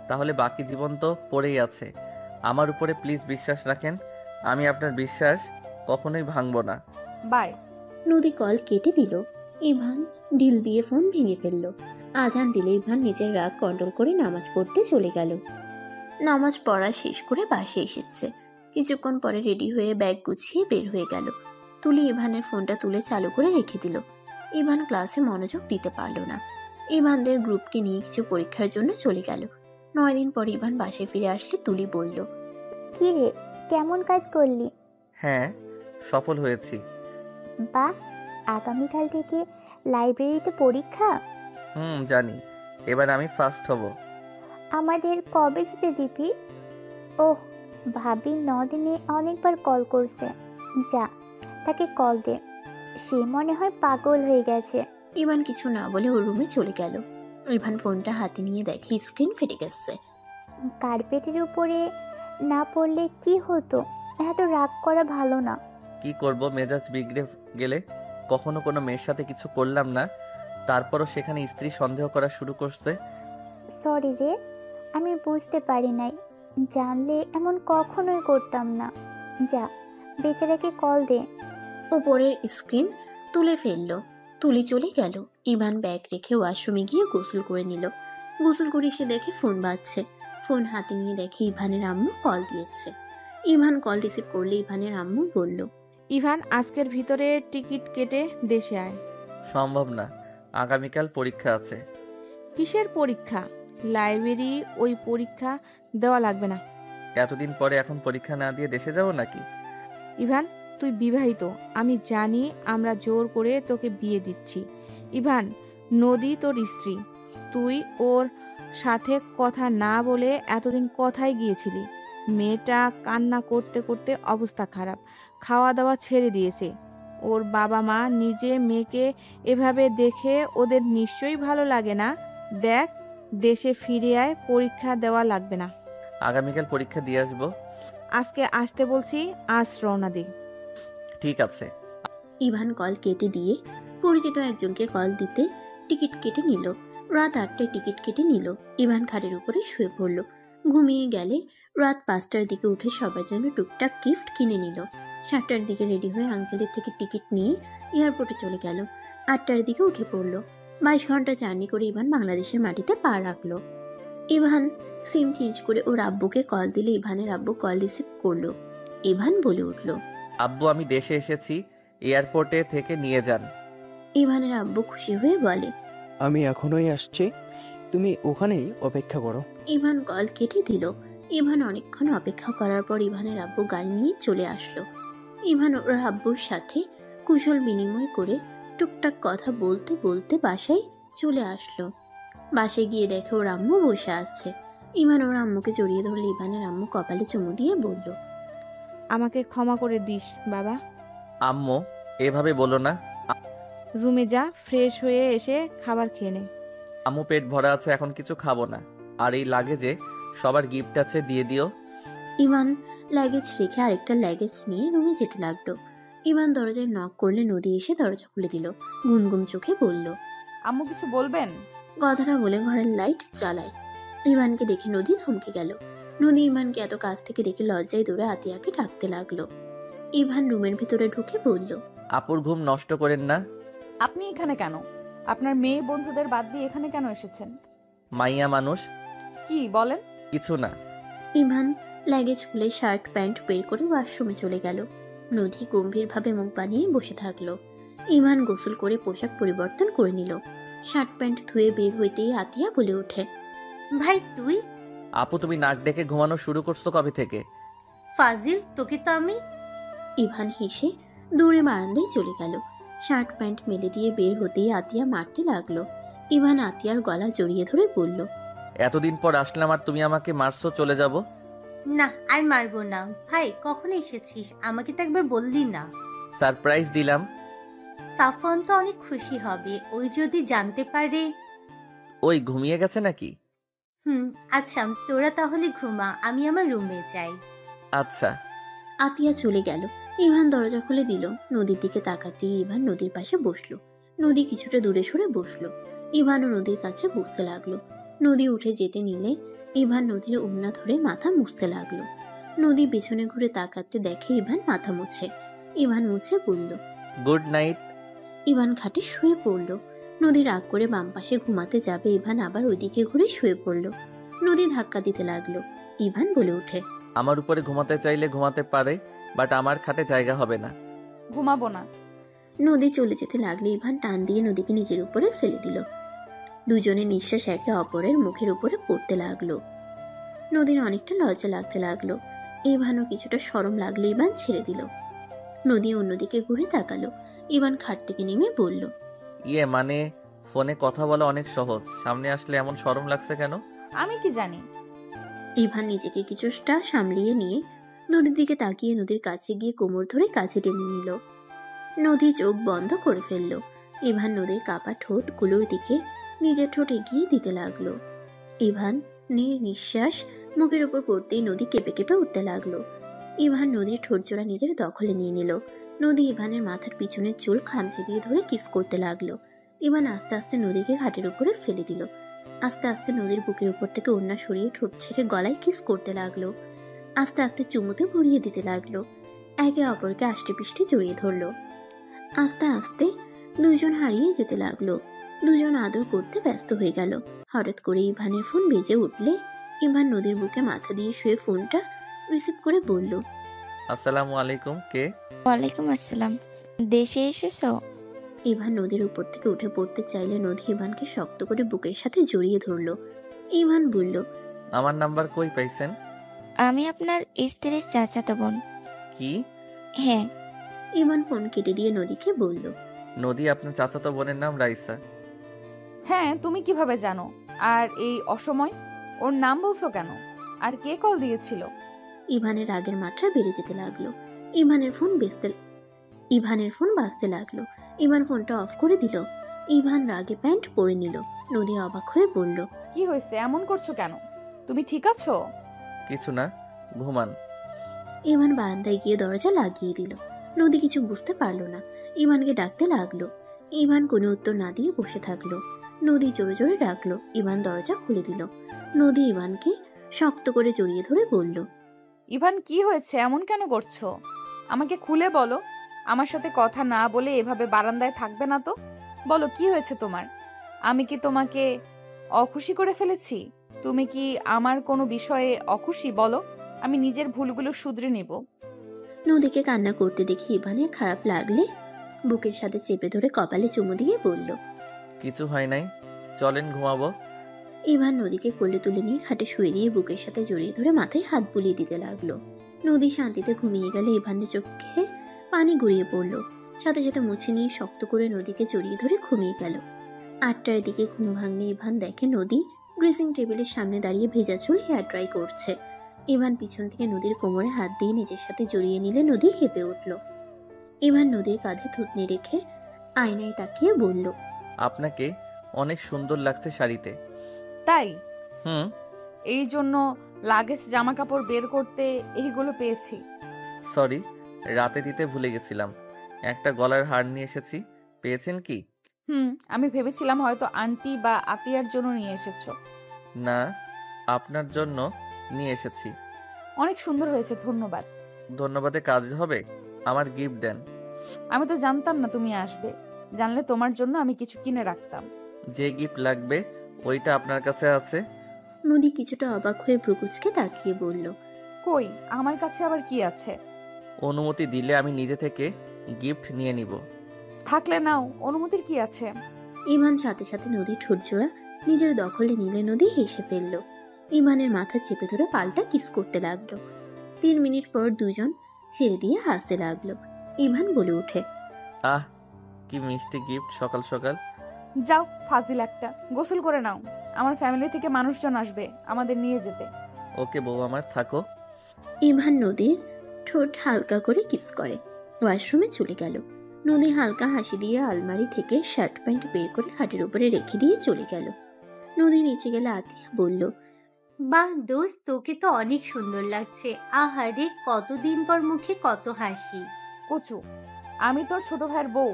তাহলে বাকি জীবন তো পড়েই আছে। আমার উপরে প্লিজ বিশ্বাস রাখেন, আমি আপনার বিশ্বাস কখনোই ভাঙব না। বাই। নদী কল কেটে দিল। ইভান ঢিল দিয়ে ফোন ভেঙে ফেলল। আজান দিলে ইভান নিজের রাগ কন্ট্রোল করে নামাজ পড়তে চলে গেল। নামাজ পড়া শেষ করে বাসে এসেছে। কিছুক্ষণ পরে রেডি হয়ে ব্যাগ গুছিয়ে বের হয়ে গেল। তুলি ইভানের ফোনটা তুলে চালু করে রেখে দিল। ইভান ক্লাসে মনোযোগ দিতে পারল না। ইভানদের গ্রুপকে নিয়ে কিছু পরীক্ষার জন্য চলে গেল। 9 দিন পর ইভান বাসে ফিরে আসলে তুলি বলল, কি রে, কেমন কাজ করলি? হ্যাঁ, সফল হয়েছি। বা, আগামীকাল থেকে লাইব্রেরিতে পরীক্ষা? জানি, এবার আমি ফার্স্ট হব। আমাদের কবে যেতে দিবি? ওহ, ভাবি 9 দিনে অনেকবার কল করছে। যা, তাকে কল দে। সে মনে হয় পাগল হয়ে গেছে। ইভান কিছু না বলে ওর রুমে চলে গেল। ইভান ফোনটা হাতে নিয়ে দেখে স্ক্রিন ফেটে গেছে। কার্পেটের উপরে না পড়লে কি হতো? এত রাগ করা ভালো না। কি করব, মেজাজ বিগড়ে গেলে? কখনো কোনো মেয়ের সাথে কিছু করলাম না, তারপরও সেখানে স্ত্রী সন্দেহ করা শুরু করছে। সরি রে, আমি বুঝতে পারি নাই। জানলে এমন কখনোই করতাম না। যা, বেচারাকে কল দে। ওপরের স্ক্রিন তুলে ফেললো। তুলি চলে গেল। ইভান ব্যাগ রেখে ওয়াশরুমে গিয়ে গোসল করে নিল। গোসল করে এসে দেখে ফোন বাজছে। ফোন হাতে নিয়ে দেখে ইভানের আম্মু কল দিয়েছে। ইভান কল রিসিভ করলে ইভানের আম্মু বলল, ইভান আজকের ভিতরে টিকিট কেটে দেশে আয়। সম্ভব না, আগামীকাল পরীক্ষা আছে। কিসের পরীক্ষা? লাইব্রেরি, ওই পরীক্ষা দেওয়া লাগবে না। এতদিন পরে এখন পরীক্ষা না দিয়ে দেশে যাব নাকি? ইভান, তুই বিবাহিত, আমি জানি। আমরা জোর করে তোকে বিয়ে দিচ্ছি। ইভান, নদী তোর স্ত্রী। তুই ওর সাথে কথা না বলে এতদিন কোথায় গিয়েছিলি? মেয়েটা কান্না করতে করতে অবস্থা খারাপ, খাওয়া দাওয়া ছেড়ে দিয়েছে। ওর বাবা মা নিজে মেয়েকে এভাবে দেখে ওদের নিশ্চয়ই ভালো লাগে না। দেখ, দেশে ফিরে আয়, পরীক্ষা দেওয়া লাগবে না। আগামীকাল পরীক্ষা দিয়ে আসবো। আজকে আসতে বলছি, আজ রওনা দিই। ঠিক আছে। ইভান কল কেটে দিয়ে পরিচিত একজনকে কল দিতে টিকিট কেটে নিল। রাত 8টায় টিকিট কেটে নিল। ইভান খাটের উপরে শুয়ে পড়ল। ঘুমিয়ে গেলে রাত 5টার দিকে উঠে সবার জন্য টুকটাক গিফট কিনে নিল। 7টার দিকে রেডি হয়ে আঙ্কেলের থেকে টিকিট নিয়ে এয়ারপোর্টে চলে গেল। 8টার দিকে উঠে পড়ল। 22 ঘন্টা জার্নি করে ইভান বাংলাদেশের মাটিতে পা রাখলো। ইভান সিম চেঞ্জ করে ওর আব্বুকে কল দিলে ইভানের আব্বু কল রিসিভ করলো। ইভান বলে উঠল, আব্বু আমি দেশে এসেছি, এয়ারপোর্টে থেকে নিয়ে যান। ইভানের আব্বু খুশি হয়ে বলে, আমি এখনই আসছি, তুমি ওখানেই অপেক্ষা করো। ইভান কল কেটে দিল। ইভান অনেকক্ষণ অপেক্ষা করার পর ইভানের আব্বু গাড়ি নিয়ে চলে আসলো। ইভান ওর আব্বুর সাথে কুশল বিনিময় করে টুকটাক কথা বলতে বলতে বাসায় চলে আসলো। বাসায় গিয়ে দেখে ওর আম্মু বসে আছে। ইভান ওর আম্মুকে জড়িয়ে ধরলে ইভানের আম্মু কপালে চুমু দিয়ে বলল, আমাকে ক্ষমা করে দিস বাবা। আম্মু এভাবে বলো না। রুমে যা, ফ্রেশ হয়ে এসে খাবার খেয়ে নে। আম্মু পেট ভরা আছে, এখন কিছু খাবো না। আর এই লাগেজে সবার গিফট আছে, দিয়ে দিও। ইভান লাগেজ রেখে আরেকটা লাগেজ নিয়ে রুমে যেতে লাগলো। ইভান দরজায় নক করলে নদী এসে দরজা খুলে দিল। গুমগুম চোখে বলল, আম্মু কিছু বলবেন? কথাটা বলে ঘরের লাইট জ্বালায়। ইভানকে দেখে নদী থমকে গেল। নদী ইভানকে এত কাছ থেকে দেখে লজ্জায় দৌড়ে আতিয়াকে ডাকতে লাগলো। ইভান রুমের ভিতরে ঢুকে বলল, আপুর ঘুম নষ্ট করেন না। আপনি এখানে কেন? আপনার মেয়ে বন্ধুদের বাদ দিয়ে এখানে কেন এসেছেন? মাইয়া মানুষ। কি বলেন? কিছু না। ইভান লাগেজ খুলে শার্ট প্যান্ট বের করে ওয়াশরুমে চলে গেল। নদী গম্ভীরভাবে মুখ বানিয়ে বসে থাকলো। ইভান গোসল করে পোশাক পরিবর্তন করে নিল। শার্ট প্যান্ট ধুয়ে বের হইতেই আতিয়া বলে ওঠে, ভাই তুই? আপু তুমি নাক ডেকে ঘুমানো শুরু করছো কবে থেকে? ফাজিল, তোকে তো আমি। ইভান হেসে দৌড়ে বারান্দায় চলে গেল। শার্ট প্যান্ট মেলে দিয়ে বের হতেই আতিয়া মারতে লাগলো। ইভান আতিয়ার গলা জড়িয়ে ধরে বলল, এতদিন পর আসলাম আর তুমি আমাকে মারছো, চলে যাব। না আর মারবো না। ভাই কখন এসেছিস? আমাকে তো একবার বললি না। সারপ্রাইজ দিলাম। সাফন তো অনেক খুশি হবে, ওই যদি জানতে পারে। ওই ঘুমিয়ে গেছে নাকি? আচ্ছা তোরা তাহলে ঘুমা, আমি আমার রুমে যাই। আচ্ছা। আতিয়া চলে গেল। ইভান দরজা খুলে দিল। নদীর দিকে তাকাতেই ইভান নদীর পাশে বসলো। নদী কিছুটা দূরে সরে বসলো। ইভানও নদীর কাছে বসতে লাগলো। নদী উঠে যেতে নিলে ইভান নদীর ওড়না ধরে মাথা মুছতে লাগলো। নদী পিছনে ঘুরে তাকাতে দেখে ইভান মাথা মুছে। ইভান মুছে বলল, গুড নাইট। ইভান খাটে শুয়ে পড়ল। নদী রাগ করে বাম পাশে ঘুমাতে যাবে, ইভান আবার ওইদিকে ঘুরে শুয়ে পড়ল। নদী ধাক্কা দিতে লাগলো। ইভান বলে ওঠে, আমার উপরে ঘুমাতে চাইলে ঘুমাতে পারে, বাট আমার খাটে জায়গা হবে না। ঘুমাবো না। নদী চলে যেতে লাগলে ইভান টান দিয়ে নদীকে নিজের উপরে ফেলে দিল। দুজনে নিঃশ্বাস একে অপরের মুখের উপরে পড়তে লাগলো। নদীর অনেকটা লজ্জা লাগতে লাগলো। ইভানও কিছুটা শরম লাগলে ইভান ছেড়ে দিল। নদী অন্যদিকে ঘুরে তাকালো। ইভান খাট থেকে নেমে বলল, মানে ফোনে কথা বলা অনেক সহজ, সামনে আসলে এমন শরম লাগছে কেন? আমি কি জানি। ইভান নিজেকে কিছুটা সামলিয়ে নিয়ে নদীর দিকে তাকিয়ে নদীর কাছে গিয়ে কোমর ধরে কাছে টেনে নিল। নদী চোখ বন্ধ করে ফেলল। ইভান নদীর কাপা ঠোঁটগুলোর দিকে নিজের ঠোঁট এগিয়ে দিতে লাগলো। ইভান নিঃশ্বাস মুখের উপর পড়তেই নদী কেঁপে কেঁপে উঠতে লাগলো। ইভান নদীর ঠোঁট জোড়া নিজের দখলে নিয়ে নিল। নদী ইভানের মাথার পিছনের চুল খামচে দিয়ে ধরে কিস করতে লাগলো। ইভান আস্তে আস্তে নদীকে ঘাটের উপরে ফেলে দিল। আস্তে আস্তে নদীর বুকের উপর থেকে ওড়না সরিয়ে ঠোঁট ছেড়ে গলায় কিস করতে লাগলো। আস্তে আস্তে চুমুতে ভরিয়ে দিতে লাগলো। একে অপরকে আষ্টে পিষ্টে জড়িয়ে ধরলো। আস্তে আস্তে দুজন হারিয়ে যেতে লাগলো। দুজন আদর করতে ব্যস্ত হয়ে গেল। হঠাৎ করে ইভানের ফোন বেজে উঠলে ইভান নদীর বুকে মাথা দিয়ে শুয়ে ফোনটা রিসিভ করে বলল, আসসালামু আলাইকুম। কে? ওয়ালাইকুম আসসালাম। দেশে এসেছো? ইভান নদীর উপর থেকে উঠে পড়তে চাইলে নদী ইভানকে শক্ত করে বুকের সাথে জড়িয়ে ধরলো। ইভান বলল, আমার নাম্বার কই পাইছেন? আমি আপনার স্ত্রীর চাচাতো বোন। কি? হ্যাঁ। ইভান ফোন কেটে দিয়ে নদীকে বলল, নদী আপনার চাচাতো বোনের নাম রাইসা। হ্যাঁ, তুমি কিভাবে জানো? আর এই অসময় ওর নাম বলছো কেন? আর কে কল দিয়েছিল? ইভানের রাগের মাত্রা বেড়ে যেতে লাগলো। ইভানের ফোন বাজতে লাগলো। ইভান ফোনটা অফ করে দিল। ইভান রাগে প্যান্ট পরে নিল। নদী অবাক হয়ে বলল, কি হয়েছে? এমন করছো কেন? তুমি ঠিক আছো? কিছু না, ঘুমান। ইভান বারান্দায় গিয়ে দরজা লাগিয়ে দিল। নদী কিছু বুঝতে পারলো না। ইভানকে ডাকতে লাগলো। ইভান কোনো উত্তর না দিয়ে বসে থাকলো। নদী জোরে জোরে ডাকলো। ইভান দরজা খুলে দিল। নদী ইভানকে শক্ত করে জড়িয়ে ধরে বলল, ইভান কি হয়েছে? এমন কেন করছো? আমাকে খুলে বলো। আমার সাথে কথা না বলে এভাবে বারান্দায় থাকবে না তো। বলো কি হয়েছে তোমার? আমি কি তোমাকে অখুশি করে ফেলেছি? তুমি কি আমার কোনো বিষয়ে অখুশি? বলো, আমি নিজের ভুলগুলো শুধরে নেব। নদীকে কান্না করতে দেখে ইভানের খারাপ লাগলে বুকের সাথে চেপে ধরে কপালে চুমু দিয়ে বলল। কিছু হয় নাই, চলেন ঘুমাবো। ইভান নদীকে কোলে তুলে নিয়ে খাটে শুয়ে দিয়ে বুকের সাথে জড়িয়ে ধরে মাথায় হাত বুলিয়ে দিতে লাগলো। নদী শান্তিতে ঘুমিয়ে গেলে ইভানের চোখে পানি গড়িয়ে পড়ল। সাথে সাথে মুছে নিয়ে শক্ত করে নদীকে জড়িয়ে ধরে ঘুমিয়ে গেল। 8টার দিকে ঘুম ভাঙলে ইভান দেখে নদী ড্রেসিং টেবিলের সামনে দাঁড়িয়ে ভেজা চুল হেয়ার ড্রাই করছে। ইভান পিছন থেকে নদীর কোমরে হাত দিয়ে নিজের সাথে জড়িয়ে নিলে নদী কেঁপে উঠল। ইভান নদীর কাঁধে থুতনি রেখে আয়নায় তাকিয়ে বলল, আপনাকে অনেক সুন্দর লাগছে শাড়িতে। তাই? হুম। এই জন্য লাগেজ জামা কাপড় বের করতে এইগুলো পেয়েছি। সরি, রাতে দিতে ভুলে গেছিলাম। একটা গলার হার নিয়ে এসেছি, পেয়েছেন কি? আমি ভেবেছিলাম হয়তো আন্টি বা আতিয়ার জন্য নিয়ে এসেছো। না, আপনার জন্য নিয়ে এসেছি। অনেক সুন্দর হয়েছে, ধন্যবাদ। ধন্যবাদে কাজ হবে? আমার গিফট দেন। আমি তো জানতাম না তুমি আসবে। জানলে তোমার জন্য আমি কিছু কিনে রাখতাম। যে গিফট লাগবে ওইটা আপনার কাছে আছে। নদী কিছুটা অবাক হয়ে ভ্রুকুচকে তাকিয়ে বলল, কই, আমার কাছে আবার কি আছে? অনুমতি দিলে আমি নিজে থেকে গিফট নিয়ে নিব। থাকলে নাও, অনুমতির কি আছে? ইভান সাথে সাথে নদীর ঠোঁটজোড়া নিজের দখলে নিলে নদী হেসে ফেলল। ইভানের মাথা চেপে ধরে পাল্টা কিস করতে লাগলো। 3 মিনিট পর দুজন ছেড়ে দিয়ে হাসতে লাগলো। ইভান বলে ওঠে, আহ, কি মিষ্টি গিফট সকাল সকাল। যাও ফাজিল একটা, গোসল করে নাও। আমার ফ্যামিলি থেকে মানুষজন আসবে আমাদের নিয়ে যেতে। ওকে বউ আমার, থাকো। ইভান নদীর ঠোঁট হালকা করে কিস করে ওয়াশরুমে চলে গেল। নদী হালকা হাসি দিয়ে আলমারি থেকে শার্ট প্যান্ট বের করে খাটের উপরে রেখে দিয়ে চলে গেল। নদী নিচে গেলে আতিয়া বলল, বাহ দোস্ত, তোকে তো অনেক সুন্দর লাগছে। আহারে, কতদিন পর মুখে কত হাসি। কচু, আমি তোর ছোট ভাইয়ের বউ।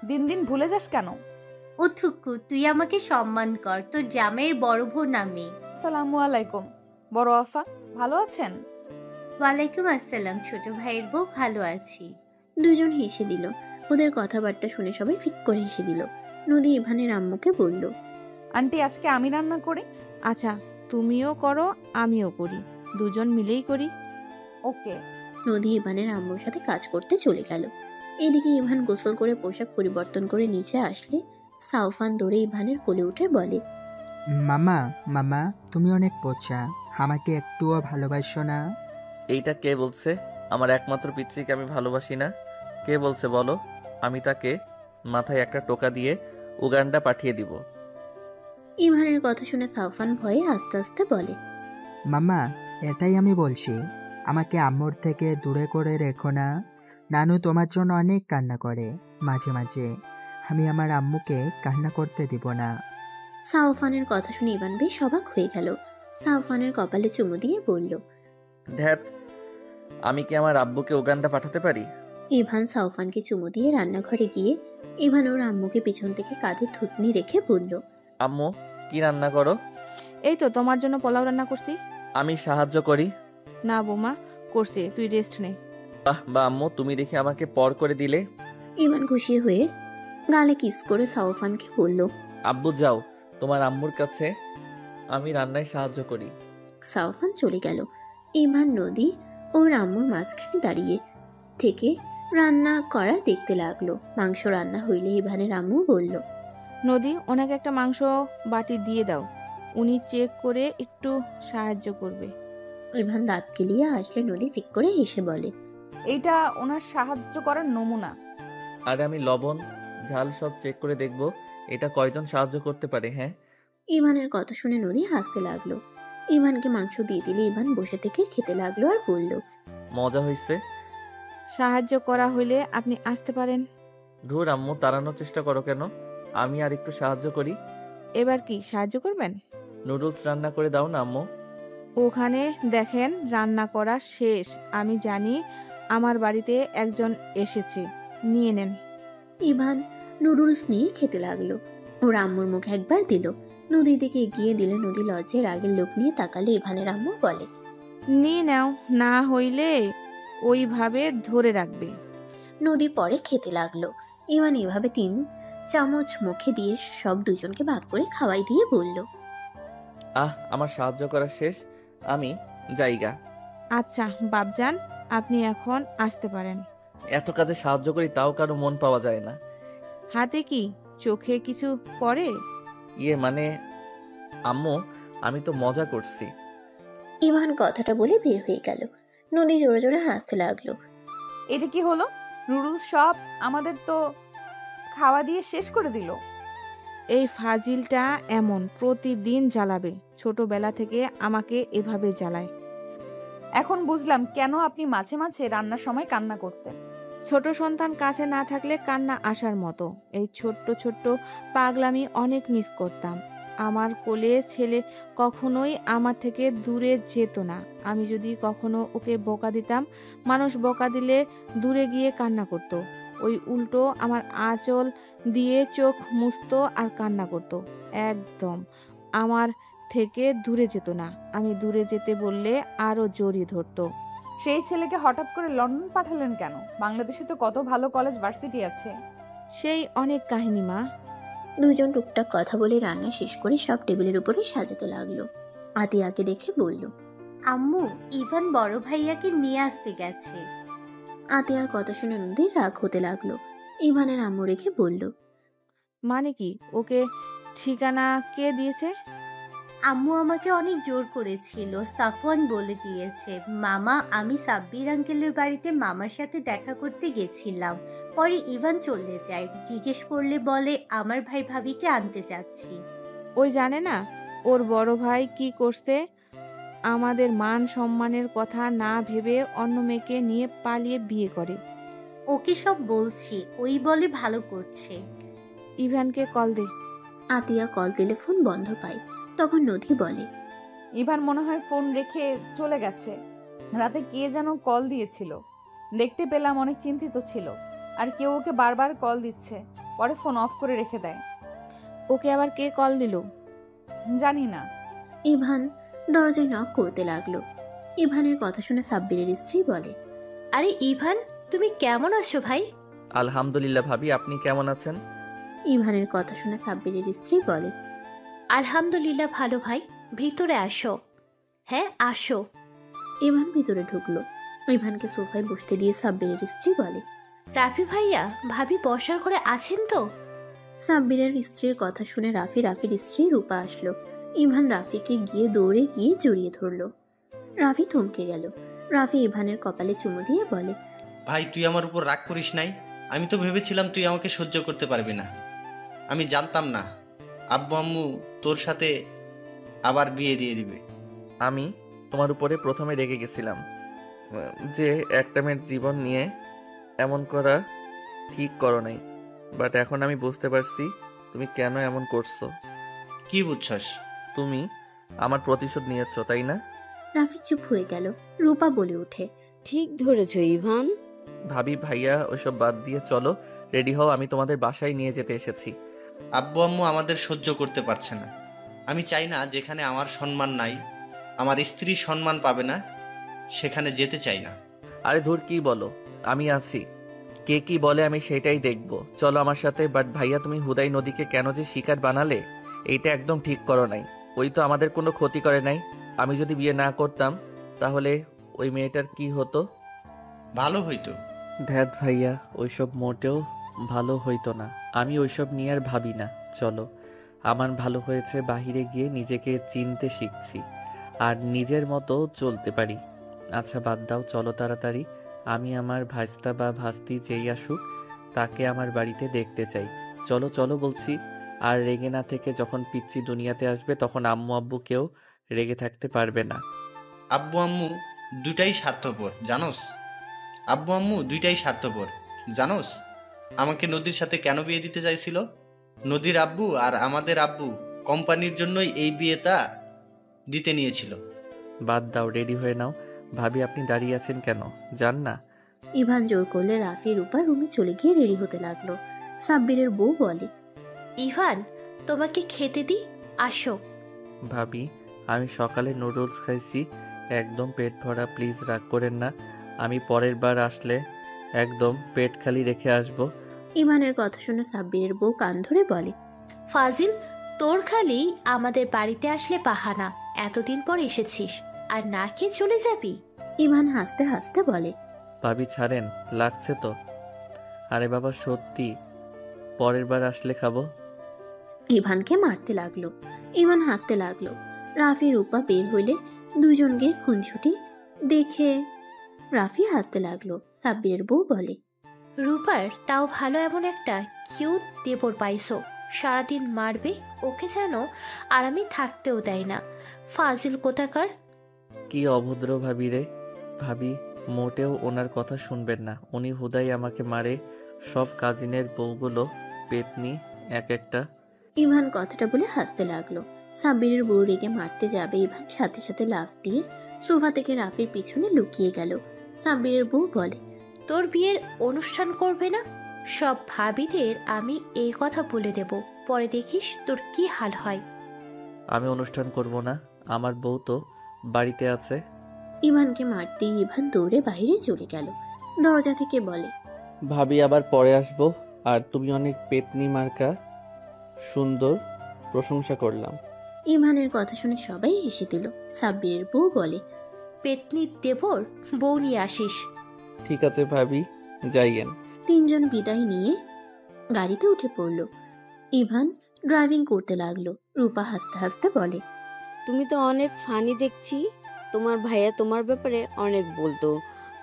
দিন দিন ভুলে যাস কেন? ও থুকু, তুই আমাকে সম্মান কর, তোর জামাইয়ের বড় বোন আমি। আসসালামু আলাইকুম। বড় আফা, ভালো আছেন? ওয়ালাইকুম আসসালাম ছোট ভাইয়ের বউ, ভালো আছি। দুজন হেসে দিল। ওদের কথাবার্তা শুনে সবাই ফিক করে হেসে দিল। নদী ইভানের আম্মুকে বলল, আন্টি, আজকে আমি রান্না করি। আচ্ছা, তুমিও করো আমিও করি, দুজন মিলেই করি। ওকে। নদী ইভানের আম্মুর সাথে কাজ করতে চলে গেল। এদিকে ইভান গোসল করে পোশাক পরিবর্তন করে নিচে আসলে সাউফান দৌড়ে ইভানের কোলে উঠে বলে, মামা মামা, তুমি অনেক পচা, আমাকে একটুও ভালোবাসো না? এইটা কে বলছে? আমার একমাত্র পিচ্চিকে আমি ভালোবাসি না? কে বলছে বলো? আমি তাকে মাথায় একটা টোকা দিয়ে উগান্ডা পাঠিয়ে দিব। ইভানের কথা শুনে সাউফান ভয়ে আস্তে আস্তে বলে, মামা, এটাই আমি বলছি, আমাকে আম্মুর থেকে দূরে করে রেখো না। নানু তোমার জন্য অনেক কান্না করে মাঝে মাঝে, আমি আমার আম্মুকে কান্না করতে দিব না। সাউফানের কথা শুনে ইভান বেশ অবাক হয়ে গেল। সাউফানের কপালে চুমু দিয়ে বলল, ধ্যাত, আমি কি আমার আব্বুকে উগান্ডা পাঠাতে পারি? ইভান সাউফানকে চুমু দিয়ে রান্নাঘরে গিয়ে ইভান ওর আম্মুকে পিছন থেকে কাঁধে থুতনি রেখে বলল, আম্মু, কি রান্না করো? এই তো তোমার জন্য পোলাও রান্না করছি। আমি সাহায্য করি। না বৌমা, করছি, তুই রেস্ট নে। বাহ বা আম্মু, তুমি দেখে আমাকে পর করে দিলে। ইভান খুশি হয়ে গালে কিস করে সাউফানকে বলল, আব্বু যাও, তোমার আম্মুর কাছে আমি রান্নায় সাহায্য করি। সাউফান চলে গেল। ইভান নদী ওর আম্মুর মাঝখানে দাঁড়িয়ে থেকে রান্না করা দেখতে লাগলো। মাংস রান্না হইলে ইভানের আম্মু বলল, নদী, ওনাকে একটা মাংস বাটি দিয়ে দাও, উনি চেক করে একটু সাহায্য করবে। ইভান দাঁত কেলিয়ে আসলে নদী ফিক করে হেসে বলে, এইটা ওনার সাহায্য করার নমুনা। আর আমি লবণ ঝাল সব চেক করে দেখব এটা কয়জন সাহায্য করতে পারে। হ্যাঁ। ইভানের কথা শুনে নদী হাসতে লাগলো। ইভানকে মাংস দিয়ে দিলে ইভান বসে থেকে খেতে লাগলো আর বলল, মজা হয়েছে। সাহায্য করা হইলে আপনি আসতে পারেন। ধুর আম্মু, তাড়ানোর চেষ্টা করো কেন? আমি আর একটু সাহায্য করি। এবার কি সাহায্য করবেন? নুডলস রান্না করে দাও না আম্মু। ওখানে দেখেন রান্না করা শেষ, আমি জানি আমার বাড়িতে একজন এসেছে, নিয়ে নেন। ইভান নুডলস নিয়ে খেতে লাগলো। ওর আম্মুর মুখে একবার দিল। নদীর দিকে এগিয়ে দিলে নদী লজ্জায় রাগের লোক নিয়ে তাকালে ইভানের আম্মু বলে, নিয়ে নাও, না হইলে ওইভাবে ধরে রাখবে। নদী পরে খেতে লাগলো। ইভান এভাবে 3 চামচ মুখে দিয়ে সব দুজনকে ভাগ করে খাওয়াই দিয়ে বলল, আমার সাহায্য করা শেষ, আমি যাইগা। আচ্ছা বাবজান, আপনি এখন আসতে পারেন। এত কাজে সাহায্য করি তাও কারো মন পাওয়া যায় না। হাতে কি চোখে কিছু পড়ে? মানে আম্মু, আমি তো মজা করছি। ইভান কথাটা বলে বের হয়ে গেল। নদী জোরে জোরে হাসতে লাগলো। এটা কি হলো? নুডলস সব আমাদের তো খাওয়া দিয়ে শেষ করে দিল। এই ফাজিলটা এমন প্রতিদিন জ্বালাবে, ছোটবেলা থেকে আমাকে এভাবে জ্বালায়। এখন বুঝলাম কেন আপনি মাঝে মাঝে রান্নার সময় কান্না করতেন। ছোট সন্তান কাছে না থাকলে কান্না আসার মতো। এই ছোট্ট ছোট্ট পাগলামি অনেক মিস করতাম। আমার কোলে ছেলে কখনোই আমার থেকে দূরে যেত না। আমি যদি কখনো ওকে বকা দিতাম, মানুষ বকা দিলে দূরে গিয়ে কান্না করত। ওই উল্টো আমার আঁচল দিয়ে চোখ মুছতো আর কান্না করত। একদম আমার থেকে দূরে যেত না। আমি দূরে যেতে বললে আরো জড়িয়ে ধরতো। সেই ছেলেকে হঠাৎ করে লন্ডন পাঠালেন কেন? বাংলাদেশে তো কত ভালো কলেজ ভার্সিটি আছে। সেই অনেক কাহিনী মা। দুজন টুকটাক কথা বলে রান্না শেষ করে সব টেবিলের উপরে সাজাতে লাগলো। আতিয়াকে দেখে বলল, আম্মু, ইভান বড় ভাইয়াকে নিয়ে আসতে গেছে। আতিয়ার কথা শুনে নদীর রাগ হতে লাগলো। ইভানের আম্মু রেখে বলল, মানে কি? ওকে ঠিকানা কে দিয়েছে? আম্মু আমাকে অনেক জোর করেছিল, সাফওয়ান বলে দিয়েছে। মামা, আমি সাব্বির আঙ্কেলের বাড়িতে মামার সাথে দেখা করতে গেছিলাম। পরে ইভান চলে যায়, জিজ্ঞেস করলে বলে আমার ভাই ভাবিকে আনতে যাচ্ছি। ওই জানে না ওর বড় ভাই কি করছে? আমাদের মান সম্মানের কথা না ভেবে অন্য মেয়েকে নিয়ে পালিয়ে বিয়ে করে। ওকে সব বলছি, ওই বলে ভালো করছে। ইভানকে কল দে। আতিয়া কল দিলে ফোন বন্ধ পায়। তখন নদী বলে, ইভান মনে হয় ফোন রেখে চলে গেছে। রাতে কে যেন কল দিয়েছিল, দেখতে পেলাম অনেক চিন্তিত ছিল। আর কেউ ওকে বারবার কল দিচ্ছে, পরে ফোন অফ করে রেখে দেয়। ওকে আবার কে কল দিল? জানি না। ইভান দরজায় নক করতে লাগলো। ইভানের কথা শুনে সাব্বিরের স্ত্রী বলে, আরে ইভান, তুমি কেমন আছো ভাই? আলহামদুলিল্লাহ ভাবি, আপনি কেমন আছেন? ইভানের কথা শুনে সাব্বিরের স্ত্রী বলে, আলহামদুলিল্লাহ ভালো ভাই, ভিতরে আসো। হ্যাঁ আসো। ইভান ভিতরে ঢুকলো। ইভানকে সোফায় বসতে দিয়ে সাব্বিরের স্ত্রী বলে, রাফি ভাইয়া, ভাবি বসার ঘরে আছেন তো? সাব্বিরের স্ত্রীর কথা শুনে রাফির স্ত্রী রূপা আসলো। ইভান রাফিকে দৌড়ে গিয়ে জড়িয়ে ধরলো। রাফি থমকে গেল। রাফি ইভানের কপালে চুমু দিয়ে বলে, ভাই, তুই আমার উপর রাগ করিস নাই। আমি তো ভেবেছিলাম তুই আমাকে সহ্য করতে পারবি না। আমি জানতাম না আব্বু আম্মু তোর সাথে আবার বিয়ে দিয়ে দিবে। আমি তোমার উপরে প্রথমে রেগে গেছিলাম যে একটা মেয়ের জীবন নিয়ে এমন করা ঠিক করো নাই। বাট এখন আমি বুঝতে পারছি তুমি কেন এমন করছো। কি বুঝছস? তুমি আমার প্রতিশোধ নিয়েছো, তাই না? রাফি চুপ হয়ে গেল। রূপা বলে ওঠে, ঠিক ধরেছ ইভান। ভাবি ভাইয়া ওইসব বাদ দিয়ে চলো, রেডি হও, আমি তোমাদের বাসায় নিয়ে যেতে এসেছি। আব্বু আম্মু আমাদের সহ্য করতে পারছে না। আমি চাই না যেখানে আমার সম্মান নাই, আমার স্ত্রী সম্মান পাবে না, সেখানে যেতে চাই না। আরে ধুর, কি বলো? আমি আছি, কে কি বলে আমি সেটাই দেখব। চলো আমার সাথে। বাট ভাইয়া, তুমি হুদাই নদীকে কেন যে শিকার বানালে, এইটা একদম ঠিক করো নাই। ওই তো আমাদের কোনো ক্ষতি করে নাই। আমি যদি বিয়ে না করতাম তাহলে ওই মেয়েটার কি হতো? ভালো হইতো। ধ্যাত ভাইয়া, ওইসব মোটেও ভালো হইতো না। আমি ওইসব নিয়ে আর ভাবি না। চলো, আমার ভালো হয়েছে বাহিরে গিয়ে নিজেকে চিনতে শিখছি আর নিজের মতো চলতে পারি। আচ্ছা বাদ দাও, চলো তাড়াতাড়ি। আমি আমার ভাস্তা বা ভাস্তি যেই আসুক তাকে আমার বাড়িতে দেখতে চাই। চলো চলো বলছি। আর রেগে না থেকে যখন পিচ্চি দুনিয়াতে আসবে তখন আম্মু আব্বু কেউ রেগে থাকতে পারবে না। আব্বু আম্মু দুটাই স্বার্থপর, জানোস? আব্বু আম্মু দুইটাই স্বার্থপর, জানোস? আমাকে নদীর সাথে কেন বিয়ে দিতে চাইছিল? নদীর আব্বু আর আমাদের আব্বু কোম্পানির জন্যই এই বিয়েটা দিতে নিয়েছিল। বাদ দাও, রেডি হয়ে নাও। ভাবি, আপনি দাঁড়িয়ে আছেন কেন? যান না। ইভান জোর করলে রাফি রূপা রুমে চলে গিয়ে রেডি হতে লাগলো। সাব্বিরের বউ বলে, ইভান, তোমাকে খেতে দি, আসো। ভাবি, আমি সকালে নুডলস খাইছি, একদম পেট ভরা, প্লিজ রাগ করেন না। আমি পরের বার আসলে একদম পেট খালি রেখে আসবো। ইভানের কথা শুনে সাব্বিরের বউ কান ধরে বলে, ফাজিল, তোর খালি আমাদের বাড়িতে আসলে বাহানা। এতদিন পর এসেছিস আর না খেয়ে চলে যাবি? ইভান হাসতে হাসতে বলে, ভাবি ছাড়েন, লাগছে তো। আরে বাবা সত্যি, পরের বার আসলে খাবো। ইভানকে মারতে লাগলো। ইভান হাসতে লাগলো। রাফি রূপা বের হইলে দুজনকে খুনছুটি দেখে রাফি হাসতে লাগলো। সাব্বিরের বউ বলে, রূপার তাও ভালো এমন একটা কিউট দেবর পাইছো, সারাদিন মারবে ওকে যেন আরামে থাকতেও দেয় না। ফাজিল কোথাকার। কি অভদ্র ভাবি রে। ভাবি মোটেও ওনার কথা শুনবেন না, উনি হুদাই আমাকে মারে। সব কাজিনের বউগুলো পেতনি এক একটা। ইভান কথাটা বলে হাসতে লাগলো। সাব্বিরের বউ রেগে মারতে যাবে, ইভান সাথে সাথে লাফ দিয়ে সোফা থেকে রাফির পিছনে লুকিয়ে গেল। সাব্বিরের বউ বলে, তোর বিয়ের অনুষ্ঠান করবে না? সব ভাবিদের আমি এই কথা বলে দেব, পরে দেখিস তোর কি হাল হয়। আমি অনুষ্ঠান করব না, আমার বউ তো বাড়িতে আছে। ইভানকে মারতে ইভান দৌড়ে বাইরে চলে গেল। দরজা থেকে বলে, ভাবি আবার পরে আসবো। আর তুমি অনেক পেতনি মার্কা, সুন্দর, প্রশংসা করলাম। ইভানের কথা শুনে সবাই হেসে দিল। সাব্বিরের বউ বলে, পেতনির দেবর বউ নিয়ে আসিস। ঠিক আছে ভাবি, যাইয়েন। তিনজন বিদায় নিয়ে গাড়িতে উঠে পড়ল। ইভান ড্রাইভিং করতে লাগলো। রূপা হাসতে হাসতে বলে, তুমি তো অনেক ফানি দেখছি। তোমার ভাইয়া তোমার ব্যাপারে অনেক বলতো,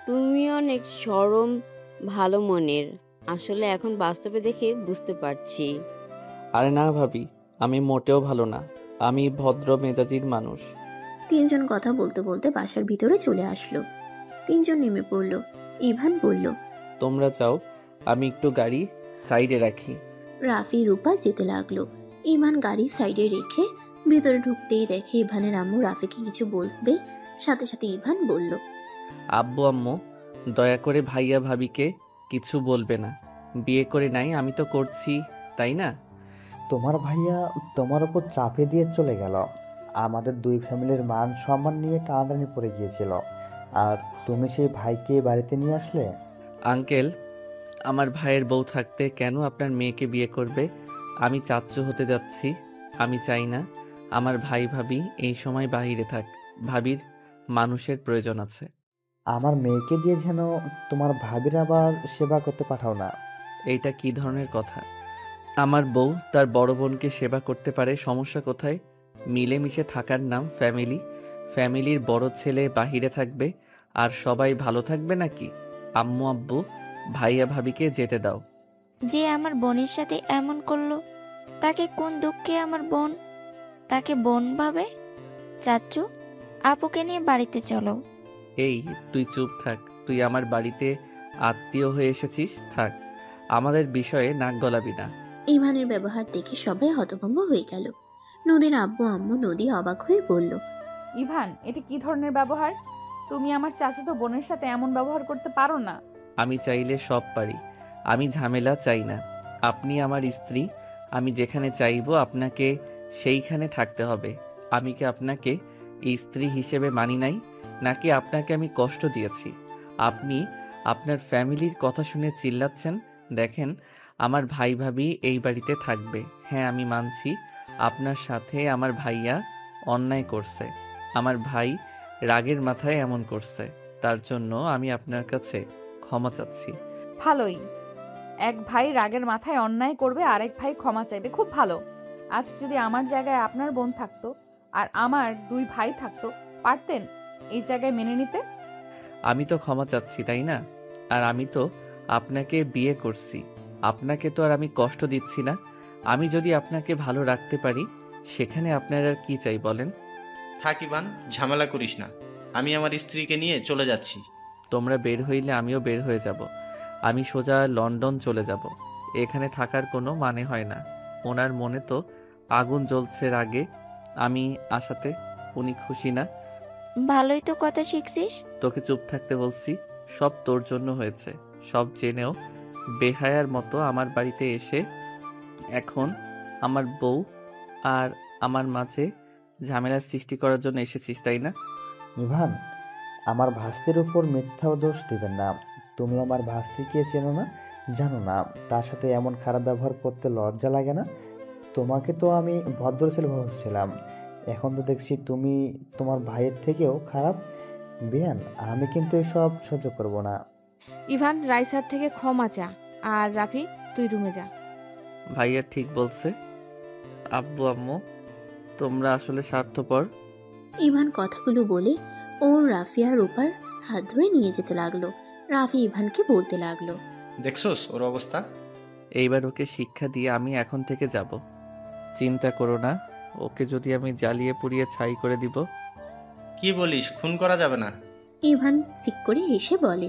তুমি অনেক সরম, ভালো মনের। আসলে এখন বাস্তবে দেখে বুঝতে পারছি। আরে না ভাবি, আমি মোটেও ভালো না, আমি ভদ্র মেজাজির মানুষ। তিনজন কথা বলতে বলতে বাসার ভিতরে চলে আসলো। তিনজন নেমে পড়ল। ইভান বলল, তোমরা যাও, আমি একটু গাড়ি সাইডে রাখি। রাফি রূপা যেতে লাগলো। ইভান গাড়ি সাইডে রেখে ভিতরে ঢুকতেই দেখে ইভানের আম্মু রাফিকে কিছু বলবে। সাথে সাথে ইভান বলল, আব্বু আম্মু দয়া করে ভাইয়া ভাবিকে কিছু বলবে না, বিয়ে করে নাই, আমি তো করছি, তাই না? তোমার ভাইয়া তোমার উপর চাপে দিয়ে চলে গেল। আমাদের দুই ফ্যামিলির মান সম্মান নিয়ে টানাটানি পড়ে গিয়েছিল, আর তুমি সেই ভাইকে বাড়িতে নিয়ে আসলে। আঙ্কেল, আমার ভাইয়ের বউ থাকতে কেন আপনার মেয়েকে বিয়ে করবে? আমি চাচ্চু হতে যাচ্ছি, আমি চাই না আমার ভাই ভাবি এই সময় বাহিরে থাক। ভাবির মানুষের প্রয়োজন আছে। আমার মেয়েকে দিয়ে যেন তোমার ভাবির আবার সেবা করতে পাঠাও না। এইটা কি ধরনের কথা? আমার বউ তার বড় বোনকে সেবা করতে পারে, সমস্যা কোথায়? মিলেমিশে থাকার নাম ফ্যামিলি। ফ্যামিলির বড় ছেলে বাহিরে থাকবে আর সবাই ভালো থাকবে নাকি? আম্মু আব্বু, ভাইয়া ভাবিকে যেতে দাও। যে আমার বোনের সাথে এমন করলো, তাকে কোন দুঃখে আমার বোন তাকে বোন ভাবে? চাচ্চু, আপুকে নিয়ে বাড়িতে চলো। এই তুই চুপ থাক, তুই আমার বাড়িতে আত্মীয় হয়ে এসেছিস, থাক, আমাদের বিষয়ে নাক গলাবি না। ইভানের ব্যবহার দেখে সবাই হতভম্ব হয়ে গেল। নদীর আব্বু আম্মু নদী অবাক হয়ে বলল, ইভান, এটা কি ধরনের ব্যবহার? তুমি আমার চাচাতো বোনের সাথে এমন ব্যবহার করতে পারো না। আমি চাইলে সব পারি, আমি ঝামেলা চাই না। আপনি আমার স্ত্রী, আমি যেখানে চাইবো আপনাকে সেইখানে থাকতে হবে। আমি কি আপনাকে স্ত্রী হিসেবে মানি নাই, নাকি আপনাকে আমি কষ্ট দিয়েছি? আপনি আপনার ফ্যামিলির কথা শুনে চিল্লাচ্ছেন। দেখেন, আমার ভাই ভাবি এই বাড়িতে থাকবে। হ্যাঁ, আমি মানছি আপনার সাথে আমার ভাইয়া অন্যায় করছে, আমার ভাই রাগের মাথায় এমন করছে, তার জন্য আমি আপনার কাছে ক্ষমা চাচ্ছি। ভালোই, এক ভাই রাগের মাথায় অন্যায় করবে, আরেক ভাই ক্ষমা চাইবে, খুব ভালো। আজ যদি আমার জায়গায় আপনার বোন থাকতো আর আমার দুই ভাই থাকতো, পারতেন এই জায়গায় মেনে নিতে? আমি তো ক্ষমা চাচ্ছি, তাই না? আর আমি তো আপনাকে বিয়ে করছি, আপনাকে তো আর আমি কষ্ট দিচ্ছি না। আমি যদি আপনাকে ভালো রাখতে পারি, সেখানে আপনার আর কি চাই বলেন? থাক ইভান, ঝামেলা করিস না, আমি আমার স্ত্রীকে নিয়ে চলে যাচ্ছি। তোমরা বের হইলে আমিও বের হয়ে যাব। আমি সোজা লন্ডন চলে যাব। এখানে থাকার কোনো মানে হয় না। ওনার মনে তো আগুন জ্বলছে রাগে আমি আসাতে। উনি খুশি না। ভালোই তো কথা শিখছিস। তোকে চুপ থাকতে বলছি, সব তোর জন্য হয়েছে। সব জেনেও বেহায়ার মতো আমার বাড়িতে এসে এখন আমার বউ আর আমার মাঝে ঝামেলার সৃষ্টি করার জন্য এসেছিস, তাই না? ইভান, আমার ভাস্তির উপর মিথ্যাও দোষ দিবেন না। তুমি আমার ভাস্তিকে চেনো না, জানো না। তার সাথে এমন খারাপ ব্যবহার করতে লজ্জা লাগে না? তোমাকে তো আমি ভদ্র ছেলে ভাবছিলাম, এখন তো দেখছি তুমি তোমার ভাইয়ের থেকেও খারাপ। বিয়ান, আমি কিন্তু এসব সহ্য করব না। ইভান, রাইসার থেকে ক্ষমা চা। আর রাফি, তুই রুমে যা। ভাইয়া ঠিক বলছে। আব্বু আম্মু, তোমরা আসলে স্বার্থপর। ইভান কথাগুলো বলে ওর রাফি আর রূপার হাত ধরে নিয়ে যেতে লাগলো। রাফি ইভানকে বলতে লাগলো, দেখছোস ওর অবস্থা? এইবার ওকে শিক্ষা দিয়ে আমি এখন থেকে যাব। চিন্তা করো না, ওকে যদি আমি জ্বালিয়ে পুড়িয়ে ছাই করে দিব। কি বলিস, খুন করা যাবে না? ইভান ফিক করে হেসে বলে,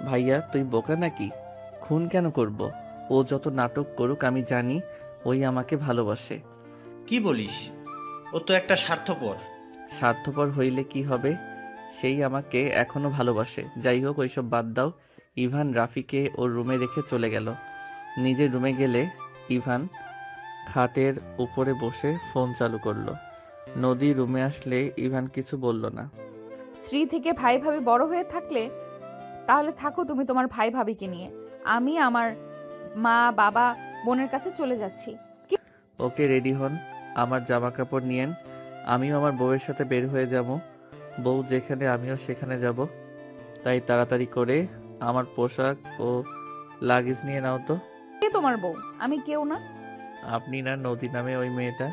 ভাইয়া তুই বোকা নাকি? খুন কেন করব? ও যত নাটক করুক আমি জানি ওই আমাকে ভালোবাসে। কি বলিস? ও তো একটা স্বার্থপর। স্বার্থপর হইলে কি হবে? সেই আমাকে এখনো ভালোবাসে। যাই হোক, ওইসব বাদ দাও। ইভান রাফিকে ওর রুমে রেখে চলে গেল। নিজের রুমে গেলে ইভান খাটের উপরে বসে ফোন চালু করলো। নদী রুমে আসলে ইভান কিছু বলল না। স্ত্রী থেকে ভাই ভাবি বড় হয়ে থাকলে তাহলে থাকো তুমি তোমার ভাই ভাবিকে নিয়ে। আমি আমার মা বাবা বোনের কাছে চলে যাচ্ছি। ওকে, রেডি হন, আমার জামা কাপড় নিয়েন। আমিও আমার বউয়ের সাথে বের হয়ে যাব। বউ যেখানে আমিও সেখানে যাব। তাই তাড়াতাড়ি করে আমার পোশাক ও লাগেজ নিয়ে নাও তো। কে তোমার বউ? আমি কেউ না। আপনি না, নদী নামে ওই মেয়েটা।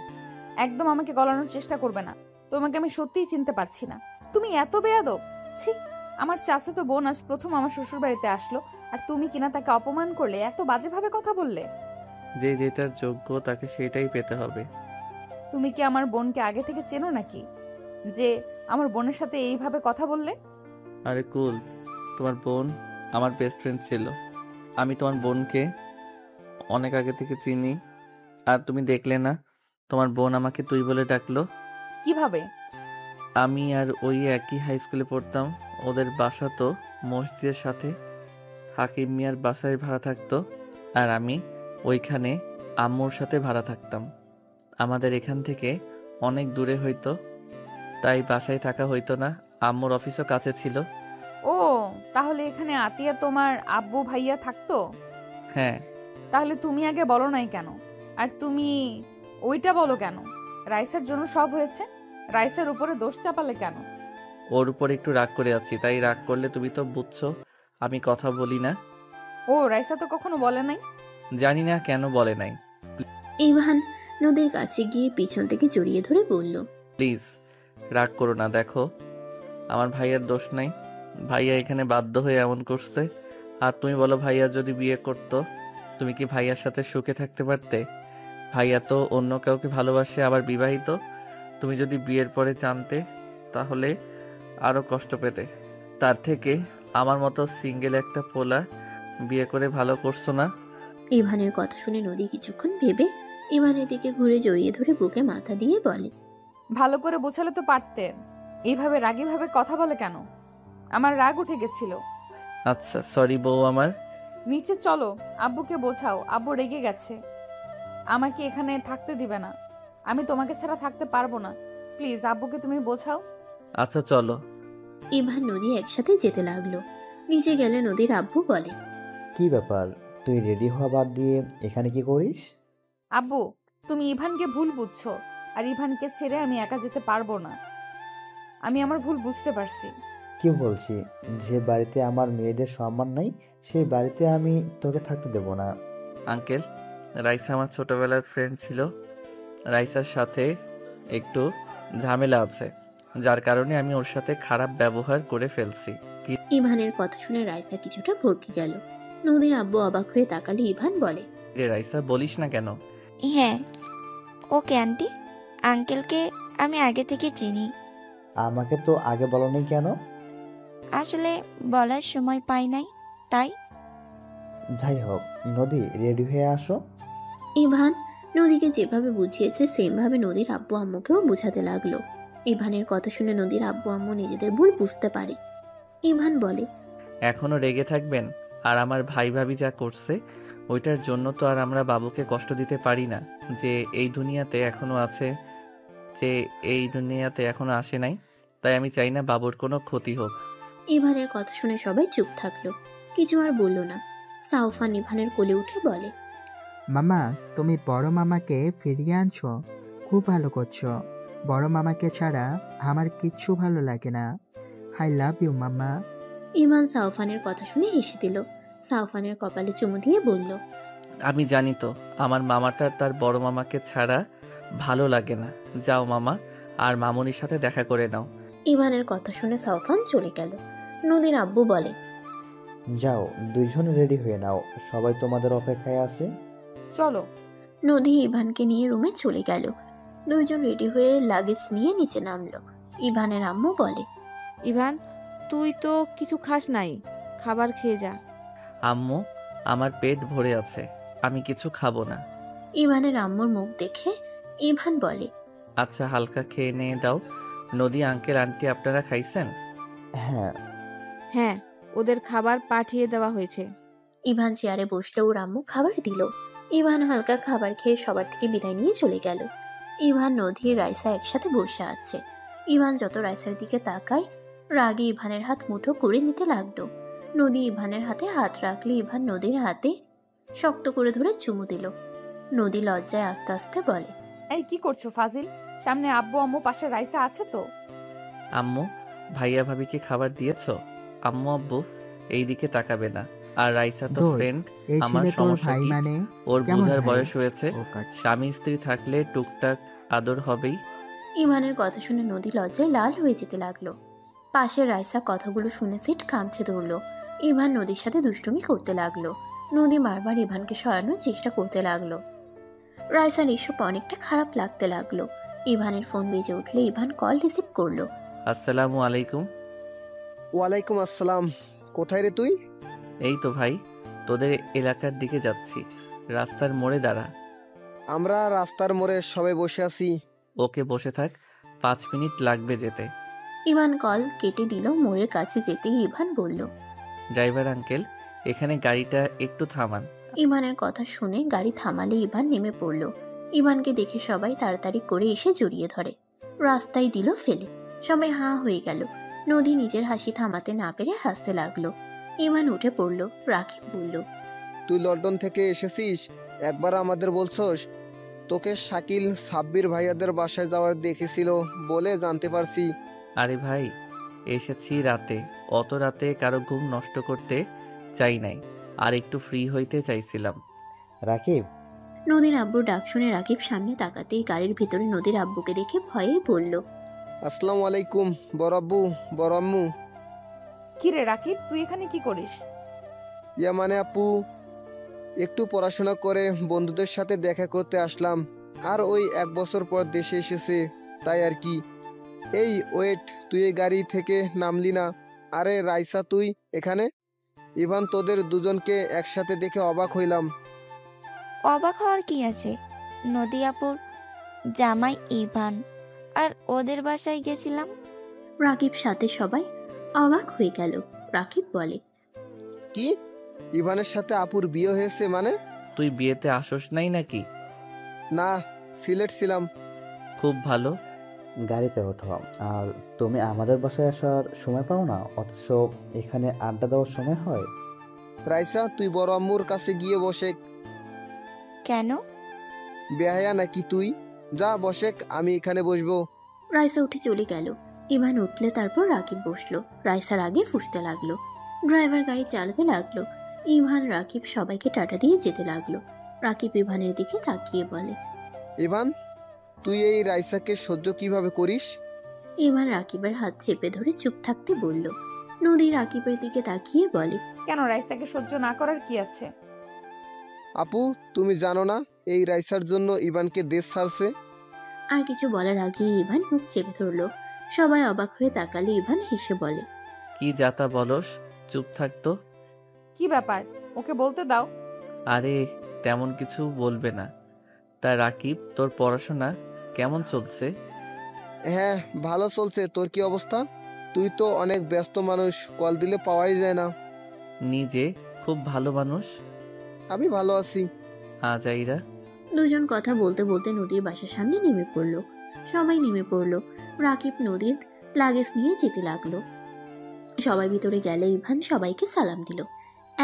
একদম আমাকে গলানোর চেষ্টা করবে না। তোমাকে আমি সত্যিই চিনতে পারছি না। তুমি এত বেয়াদব! ছি! আমার চাচাতো বোন আজ প্রথম আমার শ্বশুর বাড়িতে আসলো, আর তুমি কিনা তাকে অপমান করলে, এত বাজেভাবে কথা বললে। যে যেটার যোগ্য তাকে সেটাই পেতে হবে। তুমি কি আমার বোনকে আগে থেকে চেনো নাকি, যে আমার বোনের সাথে এইভাবে কথা বললে? আরে কুল, তোমার বোন আমার বেস্ট ফ্রেন্ড ছিল। আমি তোমার বোনকে অনেক আগে থেকে চিনি। আর তুমি দেখলে না, তোমার বোন আমাকে তুই বলে ডাকলো। কিভাবে? আমি আর ওই একই হাই স্কুলে পড়তাম। ওদের বাসা তো মসজিদের সাথে। হাকিম মিয়ার বাসায় ভাড়া থাকতো, আর আমি ওইখানে আম্মুর সাথে ভাড়া থাকতাম। আমাদের এখান থেকে অনেক দূরে হইতো, তাই বাসায় থাকা হইতো না। আম্মুর অফিসও কাছে ছিল। ও, তাহলে এখানে আতিয়া তোমার আব্বু ভাইয়া থাকতো? হ্যাঁ। তাহলে তুমি আগে বলো নাই কেন? আর তুমি ওইটা বলো কেন? রাইসার জন্য সব হয়েছে, রাইসার উপরে দোষ চাপালে কেন? ওর উপর একটু রাগ করে আছি, তাই রাগ করলে তুমি তো বুঝছো আমি কথা বলি না। ও, রাইসা তো কখনো বলে নাই। জানি না কেন বলে নাই। ইভান নদীর কাছে গিয়ে পিছন থেকে জড়িয়ে ধরে বলল, প্লিজ রাগ করো না। দেখো, আমার ভাইয়ার দোষ নাই। ভাইয়া এখানে বাধ্য হয়ে এমন করছে। আর তুমি বলো, ভাইয়া যদি বিয়ে করতো, তুমি কি ভাইয়ার সাথে সুখে থাকতে পারতে? ভাইয়া তো অন্য কাউকে ভালোবাসে, আবার বিবাহিত। তুমি যদি বিয়ের পরে জানতে, তাহলে আরো কষ্ট পেতে। তার থেকে আমার মতো সিঙ্গেল একটা পোলা বিয়ে করে ভালো করছো না? ইভানের কথা শুনে নদী কিছুক্ষণ ভেবে ইভানের দিকে ঘুরে জড়িয়ে ধরে বুকে মাথা দিয়ে বলে, ভালো করে বোঝালে তো পারতে। এইভাবে রাগীভাবে কথা বলে কেন? আমার রাগ উঠে গেছিল। আচ্ছা, সরি বউ আমার। নিচে চলো, আব্বুকে বোঝাও। আব্বু রেগে গেছে, আমাকে এখানে থাকতে দিবে না। আমি তোমাকে ছাড়া থাকতে পারবো না। প্লিজ আব্বুকে তুমি বোঝাও। আচ্ছা চলো। ইভান নদী একসাথে যেতে লাগলো। নিচে গেলে নদীর আব্বু বলে, কি ব্যাপার, তুই রেডি হওয়া বাদ দিয়ে এখানে কি করিস? আব্বু, তুমি ইভানকে ভুল বুঝছো, আর ইভানকে ছেড়ে আমি একা যেতে পারবো না। আমি আমার ভুল বুঝতে পারছি। কি বলছি? যে বাড়িতে আমার মেয়েদের সম্মান নাই, সেই বাড়িতে আমি তোকে থাকতে দেব না। আঙ্কেল, রাইসা আমার ছোটবেলার ফ্রেন্ড ছিল। রাইসার সাথে একটু ঝামেলা আছে, যার কারণে আমি ওর সাথে খারাপ ব্যবহার করে ফেলছি। ইভানের কথা শুনে রাইসা কিছুটা ভরকে গেল। নদীর আব্বু অবাক হয়ে তাকালে ইভান বলে, রে রাইসা, বলিস না কেন? হ্যাঁ, ওকে আন্টি, আঙ্কেলকে আমি আগে থেকে চিনি। আমাকে তো আগে বলনি কেন? আসলে বলার সময় পাই নাই, তাই। যাই হোক, নদী রেডি হয়ে আসো। ইভান নদীকে যেভাবে বুঝিয়েছে সেম ভাবে নদীর আব্বু আম্মুকেও বুঝাতে লাগলো। ইভানের কথা শুনে নদীর আব্বু আম্মু নিজেদের ভুল বুঝতে পারে। ইভান বলে, এখনো রেগে থাকবেন? আর আমার ভাই ভাবি যা করছে, ওইটার জন্য তো আর আমরা বাবুকে কষ্ট দিতে পারি না, যে এই দুনিয়াতে এখনো আছে, যে এই দুনিয়াতে এখনো আসে নাই। তাই আমি চাই না বাবুর কোনো ক্ষতি হোক। ইভানের কথা শুনে সবাই চুপ থাকলো, কিছু আর বলল না। সাউফান ইভানের কোলে উঠে বলে, মামা তুমি বড় মামাকে ফিরিয়ে আনছো, খুব ভালো করছো। বড় মামাকে ছাড়া আমার কিচ্ছু ভালো লাগে না। আই লাভ ইউ মামা। ইভান সাউফানের কথা শুনে হেসে দিল। সাউফানের কপালে চুমু দিয়ে বলল, আমি জানি তো আমার মামাটার তার বড় মামাকে ছাড়া ভালো লাগে না। যাও মামা, আর মামুনির সাথে দেখা করে নাও। ইভানের কথা শুনে সাউফান চলে গেল। নদীর আব্বু বলে, যাও, দুইজন রেডি হয়ে নাও, সবাই তোমাদের অপেক্ষায় আছে। চলো। নদী ইভানকে নিয়ে রুমে চলে গেল। দুইজন রেডি হয়ে লাগেজ নিয়ে নিচে নামলো। ইভানের আম্মু বলে, ইভান তুই তো কিছু খাস নাই, খাবার খেয়ে যা। আম্মু, আমার পেট ভরে আছে, আমি কিছু খাবো না। ইভানের আম্মুর মুখ দেখে ইভান বলে, আচ্ছা হালকা খেয়ে নিয়ে দাও। নদী আঙ্কেল আন্টি আপনারা খাইছেন? হ্যাঁ। হ্যাঁ, ওদের খাবার পাঠিয়ে দেওয়া হয়েছে। ইভান চেয়ারে বসলে ওর আম্মু খাবার দিল। ইভান হালকা খাবার খেয়ে সবার থেকে বিদায় নিয়ে চলে গেল। ইভান, নদী, রাইসা একসাথে বসে আছে। ইভান যত রাইসার দিকে তাকায়, রাগে ইভানের হাত মুঠো করে নিতে লাগলো। নদী ইভানের হাতে হাত রাখলে ইভান নদীর হাতে শক্ত করে ধরে চুমু দিল। নদী লজ্জায় আস্তে আস্তে বলে, এই কি করছো ফাজিল? সামনে আব্বু আম্মু, পাশে রাইসা আছে তো। আম্মু, ভাইয়া ভাবিকে খাবার দিয়েছো? আম্মু আব্বু এই দিকে তাকাবে না। আর রাইসা তো দোস্ত, ফ্রেন্ড, এই আমার ছেলে তোর সমস্যা ভাই কি? মানে? ওর কেমন বুঝার ভাই? বয়স হয়েছে, ও কাট। স্বামী স্ত্রী থাকলে টুকটাক আদর হবেই। ইভানের কথা শুনে নদী লজ্জায় লাল হয়ে যেতে লাগলো। পাশের রাইসা কথাগুলো শুনে সিট কামছে ধরলো। ইভান নদীর সাথে দুষ্টুমি করতে লাগলো। নদী বারবার ইভানকে সরানোর চেষ্টা করতে লাগলো। রাইসার এসব অনেকটা খারাপ লাগতে লাগলো। ইভানের ফোন বেজে উঠলে ইভান কল রিসিভ করলো। আসসালামু আলাইকুম। ওয়ালাইকুম আসসালাম। কোথায় রে তুই? এই তো ভাই, তোদের এলাকার দিকে যাচ্ছি, রাস্তার মোড়ে দাঁড়া। আমরা রাস্তার মোড়ে সবাই বসে আছি। ওকে, বসে থাক, 5 মিনিট লাগবে যেতে। ইভান কল কেটে দিল। মোড়ের কাছে যেতেই ইভান বলল, ড্রাইভার আঙ্কেল, এখানে গাড়িটা একটু থামান। ইভানের কথা শুনে গাড়ি থামালে ইভান নেমে পড়ল। ইভানকে দেখে সবাই তাড়াতাড়ি করে এসে জড়িয়ে ধরে। রাস্তায় দিল ফেলে। সবাই হাঁ হয়ে গেল। নদী নিজের হাসি থামাতে না পেরে হাসতে লাগলো। ইভান উঠে পড়ল। রাকিব বলল, তুই লন্ডন থেকে এসেছিস, একবার আমাদের বলছস? তোকে শাকিল সাব্বির ভাইয়াদের বাসায় যাওয়ার দেখেছিল বলে জানতে পারছি। আরে ভাই, এসেছি রাতে, অত রাতে কারো ঘুম নষ্ট করতে চাই নাই, আর একটু ফ্রি হইতে চাইছিলাম। রাকিব। নদীর আব্বুর ডাক শুনে রাকিব সামনে তাকাতেই গাড়ির ভিতরে নদীর আব্বুকে দেখে ভয়ে বলল, আসসালামু আলাইকুম বড় আব্বু, বড় আম্মু। কি রে রাকিব, তুই এখানে কি করিস? ইয়া মানে আপু, একটু পড়াশোনা করে বন্ধুদের সাথে দেখা করতে আসলাম। আর ওই 1 বছর পর দেশে এসেছে, তাই আর কি। এই ওয়েট, তুই এই গাড়ি থেকে নামলি না? আরে রাইসা, তুই এখানে? ইভান, তোদের দুজনকে একসাথে দেখে অবাক হইলাম। অবাক হওয়ার কি আছে? নদী আপুর জামাই ইভান, আর ওদের বাসায় গেছিলাম। রাকিব সাথে সবাই অবাক হয়ে গেল। রাকিব বলে, কি? ইভানের সাথে আপুর বিয়ে হয়েছে মানে? তুই বিয়েতে আসোস নাই নাকি? না, সিলেট ছিলাম। খুব ভালো। গাড়িতে ওঠো। আর তুমি আমাদের বাসায় আসার সময় পাও না, অথচ এখানে আড্ডা দেওয়ার সময় হয়। রাইসা, তুই বড় আম্মুর কাছে গিয়ে বসে। কেন? বেহায়া নাকি তুই? যা বসেক, আমি এখানে বসবো। রাইসা উঠে চলে গেল। ইভান উঠলে তারপর রাকিব বসলো। রাইসার আগে ফুসতে লাগলো। ড্রাইভার গাড়ি চালাতে লাগলো। ইভান, রাকিব সবাইকে টাটা দিয়ে যেতে লাগলো। রাকিব ইভানের দিকে তাকিয়ে বলে, ইভান, তুই এই রাইসাকে সহ্য কিভাবে করিস? ইভান রাকিবের হাত চেপে ধরে চুপ থাকতে বলল। নদী রাকিবের দিকে তাকিয়ে বলে, কেন, রাইসাকে সহ্য না করার কি আছে? আপু, তুমি জানো না এই রাইসার জন্য ইভানকে দেশ ছাড়ছে? আর কিছু বলার আগে ইভান মুখ চেপে ধরলো। সবাই অবাক হয়ে তাকালে ইভান হেসে বলে, কি যাতা বলস, চুপ থাকতো। কি ব্যাপার, ওকে বলতে দাও। আরে তেমন কিছু বলবে না। তা রাকিব, তোর পড়াশোনা কেমন চলছে? হ্যাঁ, ভালো চলছে। তোর কি অবস্থা? তুই তো অনেক ব্যস্ত মানুষ, কল দিলে পাওয়াই যায় না। নিজে খুব ভালো মানুষ। আমি ভালো আছি। আজাইরা। দুজন কথা বলতে বলতে নদীর বাসার সামনে নেমে পড়ল। সবাই নেমে পড়ল। রাকিব নদীর লাগেজ নিয়ে যেতে লাগলো। সবাই ভিতরে গেলে ইভান সবাইকে সালাম দিল।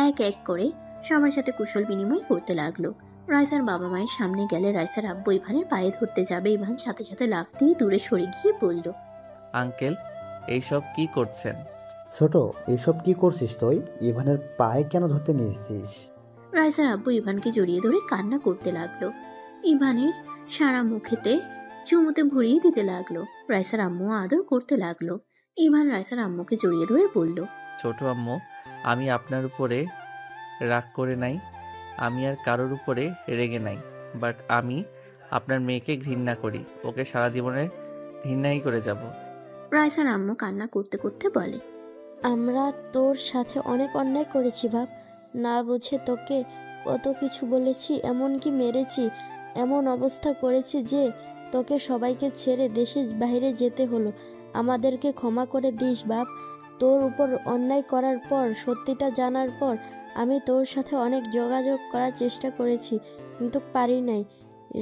এক এক করে সবার সাথে কুশল বিনিময় করতে লাগলো। রাইসার বাবা মায়ের সামনে গেলে রাইসার আব্বু ইভানের পায়ে ধরতে যাবে, ইভান সাথে সাথে লাফ দিয়ে দূরে সরে গিয়ে বলল, আঙ্কেল এইসব কি করছেন? ছোট, এসব কি করছিস তুই? ইভানের পায়ে কেন ধরতে নিয়েছিস? রাইসার আব্বু ইভানকে জড়িয়ে ধরে কান্না করতে লাগলো। ইভানের সারা মুখেতে চুমুতে ভরিয়ে দিতে লাগলো। রাইসার আম্মু আদর করতে লাগলো। ইভান রাইসার আম্মুকে জড়িয়ে ধরে বলল, ছোট আম্মু, আমি আপনার উপরে রাগ করে নাই, আমি আর কারোর উপরে রেগে নাই, বাট আমি আপনার মেয়েকে ঘৃণা করি, ওকে সারা জীবনে ঘৃণাই করে যাব। রাইসার আম্মু কান্না করতে করতে বলে, আমরা তোর সাথে অনেক অন্যায় করেছি বাপ, না বুঝে তোকে কত কিছু বলেছি, এমনকি মেরেছি, এমন অবস্থা করেছি যে তোকে সবাইকে ছেড়ে দেশের বাইরে যেতে হলো। আমাদেরকে ক্ষমা করে দিস বাপ। তোর উপর অন্যায় করার পর, সত্যিটা জানার পর আমি তোর সাথে অনেক যোগাযোগ করার চেষ্টা করেছি, কিন্তু পারি নাই।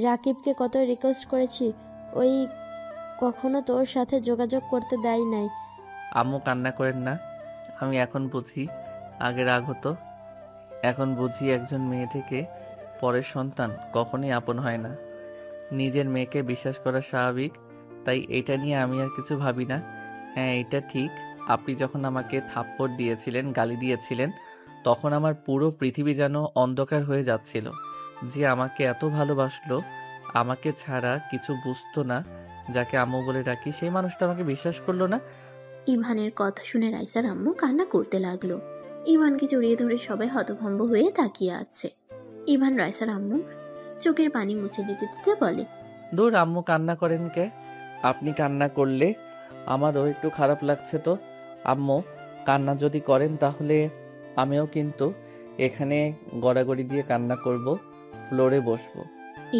রাকিবকে কত রিকোয়েস্ট করেছি, ওই কখনো তোর সাথে যোগাযোগ করতে দেয় নাই। আম্মু কান্না করেন না, আমি এখন বুঝি, আগে রাগ হতো, এখন বুঝি একজন মেয়ে থেকে পরের সন্তান কখনোই আপন হয় না। নিজের মেয়েকে বিশ্বাস করা স্বাভাবিক, তাই এটা নিয়ে আমি আর কিছু ভাবি না। হ্যাঁ, এটা ঠিক, আপনি যখন আমাকে থাপ্পড় দিয়েছিলেন, গালি দিয়েছিলেন, তখন আমার পুরো পৃথিবী যেন অন্ধকার হয়ে যাচ্ছিল। যে আমাকে এত ভালোবাসলো, আমাকে ছাড়া কিছু বুঝতো না, যাকে আম্মু বলে ডাকি, সেই মানুষটা আমাকে বিশ্বাস করলো না। ইভানের কথা শুনে রাইসার আম্মু কান্না করতে লাগলো। ইভানকে জড়িয়ে ধরে সবাই হতভম্ব হয়ে তাকিয়ে আছে। ইভান রাইসার আম্মু চোখের পানি মুছে দিতে দিতে বলে, দূর আম্মু, কান্না করেন কে? আপনি কান্না করলে আমারও একটু খারাপ লাগছে তো। আম্মু কান্না যদি করেন তাহলে আমিও কিন্তু এখানে গড়াগড়ি দিয়ে কান্না করব, ফ্লোরে বসবো।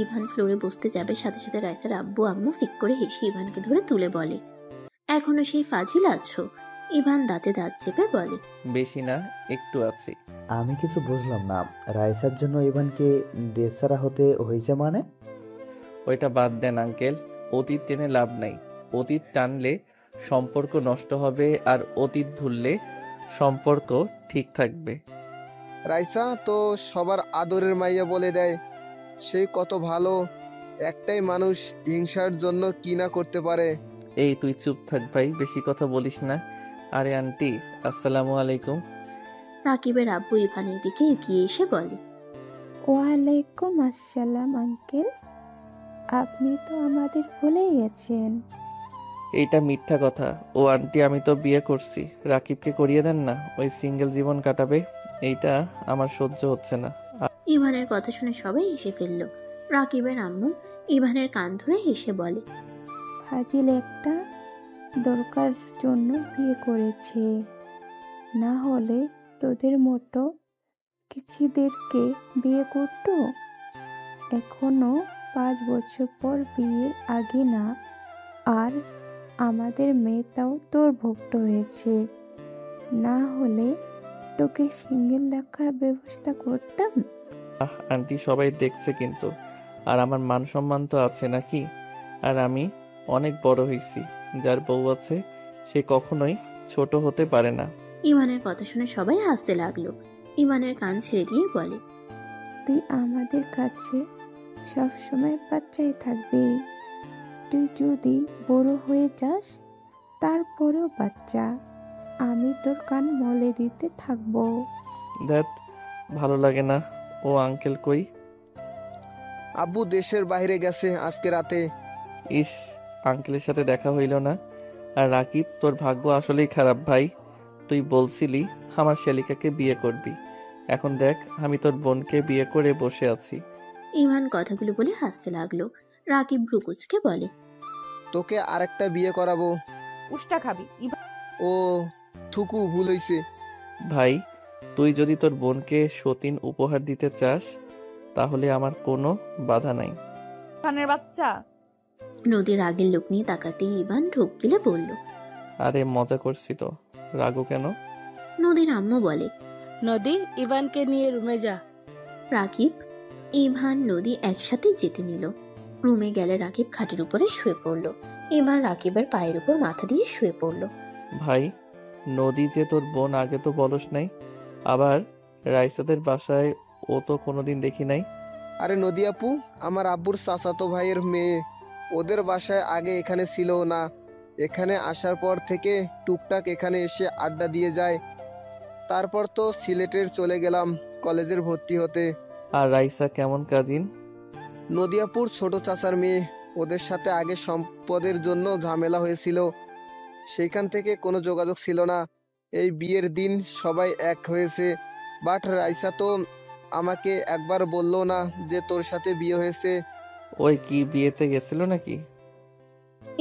ইভান ফ্লোরে বসতে যাবে, সাথে সাথে রাইসার আব্বু আম্মু ফিক করে হেসে ইভানকে ধরে তুলে বলে, এখনো সেই ফাজিল আছো? ইভান দাঁতে দাঁত চেপে বলে, বেশি না, একটু আছি। আমি কিছু বুঝলাম না, রাইসার জন্য ইভানকে দেশছাড়া হতে হয়েছে মানে? ওইটা বাদ দেন আঙ্কেল, অতীত টেনে লাভ নাই। অতীত টানলে সম্পর্ক নষ্ট হবে, আর অতীত ভুললে সম্পর্ক ঠিক থাকবে। রাইসা তো সবার আদরের মাইয়া বলে দেয়, সে কত ভালো, একটাই মানুষ হিংসার জন্য কি না করতে পারে। এই তুই চুপ থাক ভাই, বেশি কথা বলিস না। আরে আন্টি, আসসালামু আলাইকুম। রাকিবের আব্বু ইভানের দিকে এগিয়ে এসে বলে, ওয়ালাইকুম আসসালাম আঙ্কেল, আপনি তো আমাদের ভুলেই গেছেন। এইটা মিথ্যা কথা। ও আন্টি, আমি তো বিয়ে করছি, রাকিবকে করিয়ে দেন না, ওই সিঙ্গেল জীবন কাটাবে। এইটা আমার সহ্য হচ্ছে না। ইভানের কথা শুনে সবাই হেসে ফেলল। রাকিবের আম্মু ইভানের কান ধরে হেসে বলে, ফাজিল একটা দরকার জন্য বিয়ে করেছে, না হলে তোদের মতো কিছুদেরকে বিয়ে করতো। এখনো 5 বছর পর বিয়ের আগে না, আর আমাদের মেয়েটাও তোর ভক্ত হয়েছে, না হলে তোকে সিঙ্গেল রাখার ব্যবস্থা করতাম। আন্টি, সবাই দেখছে কিন্তু, আর আমার মান সম্মান তো আছে নাকি? আর আমি অনেক বড় হয়েছি, যার বউ আছে সে কখনোই ছোট হতে পারে না। ইভানের কথা শুনে সবাই হাসতে লাগলো। ইভানের কান ছেড়ে দিয়ে বলে, তুই আমাদের কাছে সবসময় বাচ্চাই থাকবি, তুই যদি বড় হয়ে যাস তারপরেও বাচ্চা, আমি তোর কান মলে দিতে থাকবো। দ্যাট ভালো লাগে না। ও আঙ্কেল কই? আব্বু দেশের বাইরে গেছে আজকে রাতে। ইস, আঙ্কেলের সাথে দেখা হইল না। আর রাকিব, তোর ভাগ্য আসলেই খারাপ ভাই। তুই বলছিলি আমার শালিকাকে বিয়ে করবি, এখন দেখ আমি তোর বোনকে বিয়ে করে বসে আছি। ইভান কথাগুলো বলে হাসতে লাগলো। রাকিব ব্রুকুচকে বলে, তোকে আরেকটা বিয়ে করাবো। উষ্টা খাবি। ও থুকু, ভুল হইছে। ভাই, তুই যদি তোর বোনকে সতীন উপহার দিতে চাস তাহলে আমার কোনো বাধা নাই। কানের বাচ্চা। নদীর আগের লোক নিয়ে তাকাতেই ইভান ঢোক গিলে বলল, আরে মজা করছি তো, রাগো কেন? নদীর আম্মু বলে, নদী, ইভানকে নিয়ে রুমে যা। রাকিব, ইভান, নদী একসাথে যেতে নিল। রুমে গেলে রাকিব খাটের উপরে শুয়ে পড়ল। ইভান রাকিবের পায়ের উপর মাথা দিয়ে শুয়ে পড়ল। ভাই, নদী যে তোর বোন আগে তো বলস নাই, আবার রাইসাদের বাসায় ও তো কোনোদিন দেখি নাই। আরে নদী আপু আমার আব্বুর চাচাতো ভাইয়ের মেয়ে, ওদের বাসায় আগে এখানে ছিল না, এখানে আসার পর থেকে টুকটাক এখানে এসে আড্ডা দিয়ে যায়। তারপর তো সিলেটের চলে গেলাম কলেজের ভর্তি হতে। আর রাইসা কেমন কাজিন? নদিয়াপুর ছোট চাচার মেয়ে, ওদের সাথে আগে সম্পদের জন্য ঝামেলা হয়েছিল, সেইখান থেকে কোনো যোগাযোগ ছিল না। এই বিয়ের দিন সবাই এক হয়েছে, বাট রাইসা তো আমাকে একবার বললো না যে তোর সাথে বিয়ে হয়েছে। ওই কি বিয়েতে গেছিল নাকি?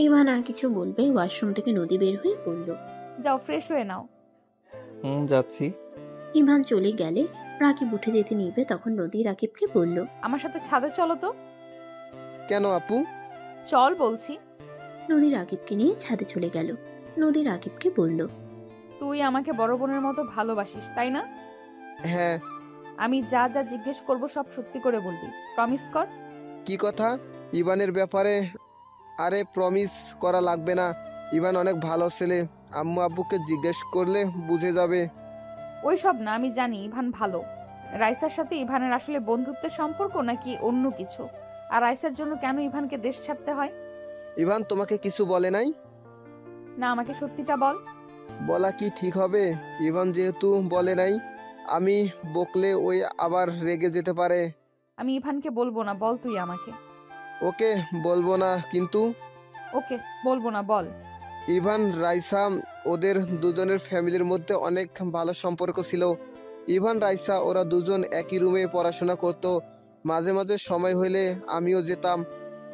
ইভান আর কিছু বলবে ওয়াশরুম থেকে নদী বের হয়ে বলল, যাও ফ্রেশ হয়ে নাও। যাচ্ছি। ইভান চলে গেলে রাকিব উঠে যেতে নিবে, তখন নদী রাকিবকে বলল, আমার সাথে ছাদে চলো তো। কেন আপু? চল বলছি। নদী রাকিবকে নিয়ে ছাদে চলে গেল। নদী রাকিবকে বলল, তুই আমাকে বড় বোনের মতো ভালোবাসিস তাই না? হ্যাঁ। আমি যা যা জিজ্ঞেস করব সব সত্যি করে বলবি, প্রমিস কর। কি কথা? ইভানের ব্যাপারে? আরে প্রমিস করা লাগবে না, ইভান অনেক ভালো ছেলে, আম্মু আব্বুকে জিজ্ঞেস করলে বুঝে যাবে। ওই সব না, আমি জানি ইভান ভালো। রাইসার সাথে ইভানের আসলে বন্ধুত্বের সম্পর্ক নাকি অন্য কিছু? আর রাইসার জন্য কেন ইভানকে দেশ ছাড়তে হয়? ইভান তোমাকে কিছু বলে নাই? না, আমাকে সত্যিটা বল। বলা কি ঠিক হবে? ইভান যেহেতু বলে নাই, আমি বকলে ওই আবার রেগে যেতে পারে। আমি ইভানকে বলবো না, বল তুই আমাকে। ওকে বলবো না কিন্তু। ওকে বলবো না, বল। ইভান রাইসা ওদের দুজনের ফ্যামিলির মধ্যে অনেক ভালো সম্পর্ক ছিল। ইভান রাইসা ওরা দুজন একই রুমে পড়াশোনা করত, মাঝে মাঝে সময় হইলে আমিও যেতাম।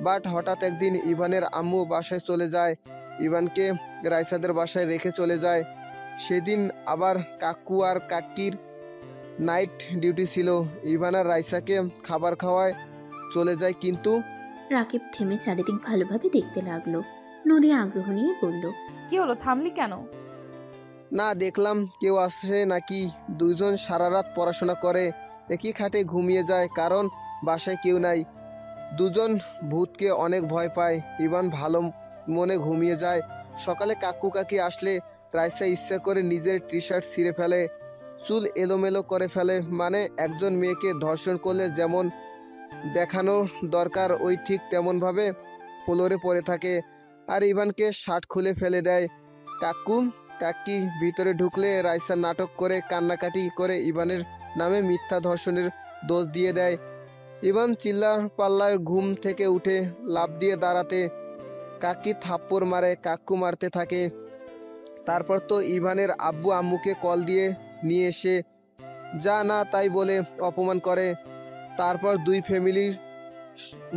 বাট হঠাৎ একদিন ইভানের আম্মু বাসায় চলে যায়, ইভানকে রাইসাদের বাসায় রেখে চলে যায়। সেদিন আবার কাকু আর কাকির নাইট ডিউটি ছিল, ইভান আর রাইসাকে খাবার খাওয়ায় চলে যায়। কিন্তু রাকিব থেমে চারিদিক ভালোভাবে দেখতে লাগলো। নদী আগ্রহ নিয়ে বলল, কি হলো, থামলি কেন? না, দেখলাম কেউ আসে নাকি। দুইজন সারা রাত পড়াশোনা করে, একই খাটে ঘুমিয়ে যায়, কারণ বাসায় কেউ নাই। দুজন ভূতকে অনেক ভয় পায়। ইভান ভালো মনে ঘুমিয়ে যায়। সকালে কাকু কাকি আসলে রাইসা ইচ্ছা করে নিজের টি শার্ট ছিঁড়ে ফেলে, চুল এলোমেলো করে ফেলে। মানে একজন মেয়েকে ধর্ষণ করলে যেমন দেখানো দরকার ওই ঠিক তেমনভাবে ফ্লোরে পড়ে থাকে। আর ইভানকে শার্ট খুলে ফেলে দেয়। কাকু কাকি ভিতরে ঢুকলে রাইসা নাটক করে কান্নাকাটি করে ইভানের নামে মিথ্যা ধর্ষণের দোষ দিয়ে দেয়। ইভান চিল্লার পাল্লার ঘুম থেকে উঠে লাফ দিয়ে দাঁড়াতে, কাকি থাপ্পড় মারে, কাকু মারতে থাকে। তারপর তো ইভানের আব্বু আম্মুকে কল দিয়ে নিয়ে এসে যা না তাই বলে অপমান করে। তারপর দুই ফ্যামিলির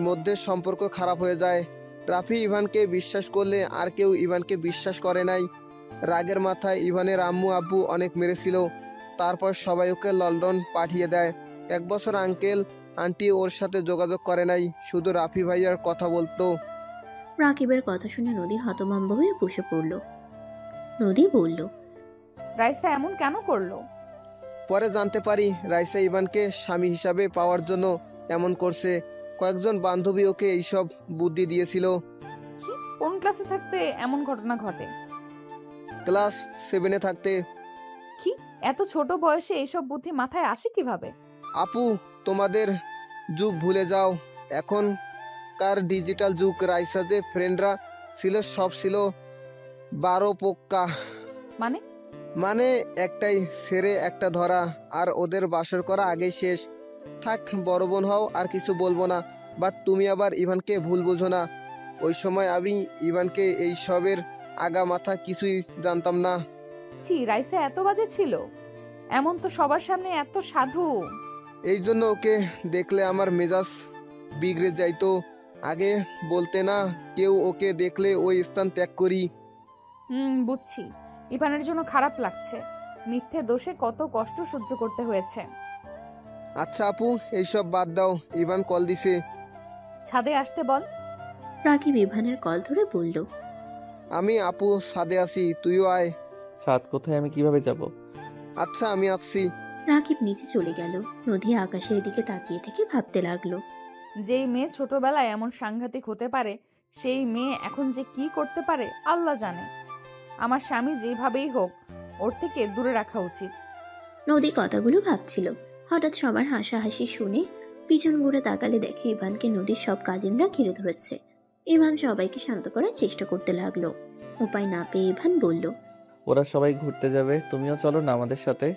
মধ্যে সম্পর্ক খারাপ হয়ে যায়। রাফি ইভানকে বিশ্বাস করলে আর কেউ ইভানকে বিশ্বাস করে নাই। রাগের মাথায় ইভানের আম্মু আব্বু অনেক মেরেছিল। তারপর সবাই ওকে লন্ডন পাঠিয়ে দেয়। 1 বছর আঙ্কেল আন্টি ওর সাথে যোগাযোগ করে নাই, শুধু রাফি ভাইয়ার কথা বলতো। রাকিবের কথা শুনে নদী হতভম্ব হয়ে বসে পড়ল। নদী বলল, রাইসা এমন কেন করলো? পরে জানতে পারি রাইসা ইভানকে স্বামী হিসাবে পাওয়ার জন্য এমন করছে। কয়েকজন বান্ধবী ওকে এইসব বুদ্ধি দিয়েছিল। কি, কোন ক্লাসে থাকতে এমন ঘটনা ঘটে? ক্লাস 7-এ থাকতে। কি, এত ছোট বয়সে এইসব বুদ্ধি মাথায় আসে কিভাবে? আপু তোমাদের যুগ ভুলে যাও, এখনকার ডিজিটাল যুগ। রাইসা যে ফ্রেন্ডরা ছিল সব ছিল 12 পোক্কা। মানে একটাই ছেড়ে একটা ধরা, আর ওদের বাসর করা আগেই শেষ। থাক, বড় বোন হও, আর কিছু বলবো না। বাট তুমি আবার ইভানকে ভুল বোঝো না। ওই সময় আমি ইভানকে এই সবের আগা মাথা কিছুই জানতাম না। ছি, রাইসা এত বাজে ছিল? এমন তো সবার সামনে এত সাধু। এই জন্য ওকে দেখলে আমার মেজাজ বিগড়ে যাইতো। আগে বলতে না, কেউ ওকে দেখলে ওই স্থান ত্যাগ করি। বুঝছি, ইভানের জন্য খারাপ লাগছে। মিথ্যে দোষে কত কষ্ট সহ্য করতে হয়েছে। আচ্ছা আপু, এইসব বাদ দাও, ইভান কল দিছে। ছাদে আসতে বল। রাকিব ইভানের কল ধরে বলল, আমি আপু ছাদে আছি, তুইও আয়। ছাদ কোথায়, আমি কিভাবে যাব? আচ্ছা আমি আসছি। রাকিব নিচে চলে গেল। নদী আকাশের দিকে তাকিয়ে থেকে ভাবতে লাগলো, যেই মেয়ে ছোটবেলায় এমন সাংঘাতিক হতে পারে সেই মেয়ে এখন যে কি করতে পারে আল্লাহ জানে। আমার স্বামী যেভাবেই হোক ওর থেকে দূরে রাখা উচিত। নদী কথাগুলো ভাবছিল। হঠাৎ সবার হাসাহাসি শুনে পিছন ঘুরে তাকালে দেখে ইভানকে নদীর সব কাজিনরা ঘিরে ধরেছে। ইভান সবাইকে শান্ত করার চেষ্টা করতে লাগলো। উপায় না পেয়ে ইভান বলল, ওরা সবাই ঘুরতে যাবে, তুমিও চলো না আমাদের সাথে।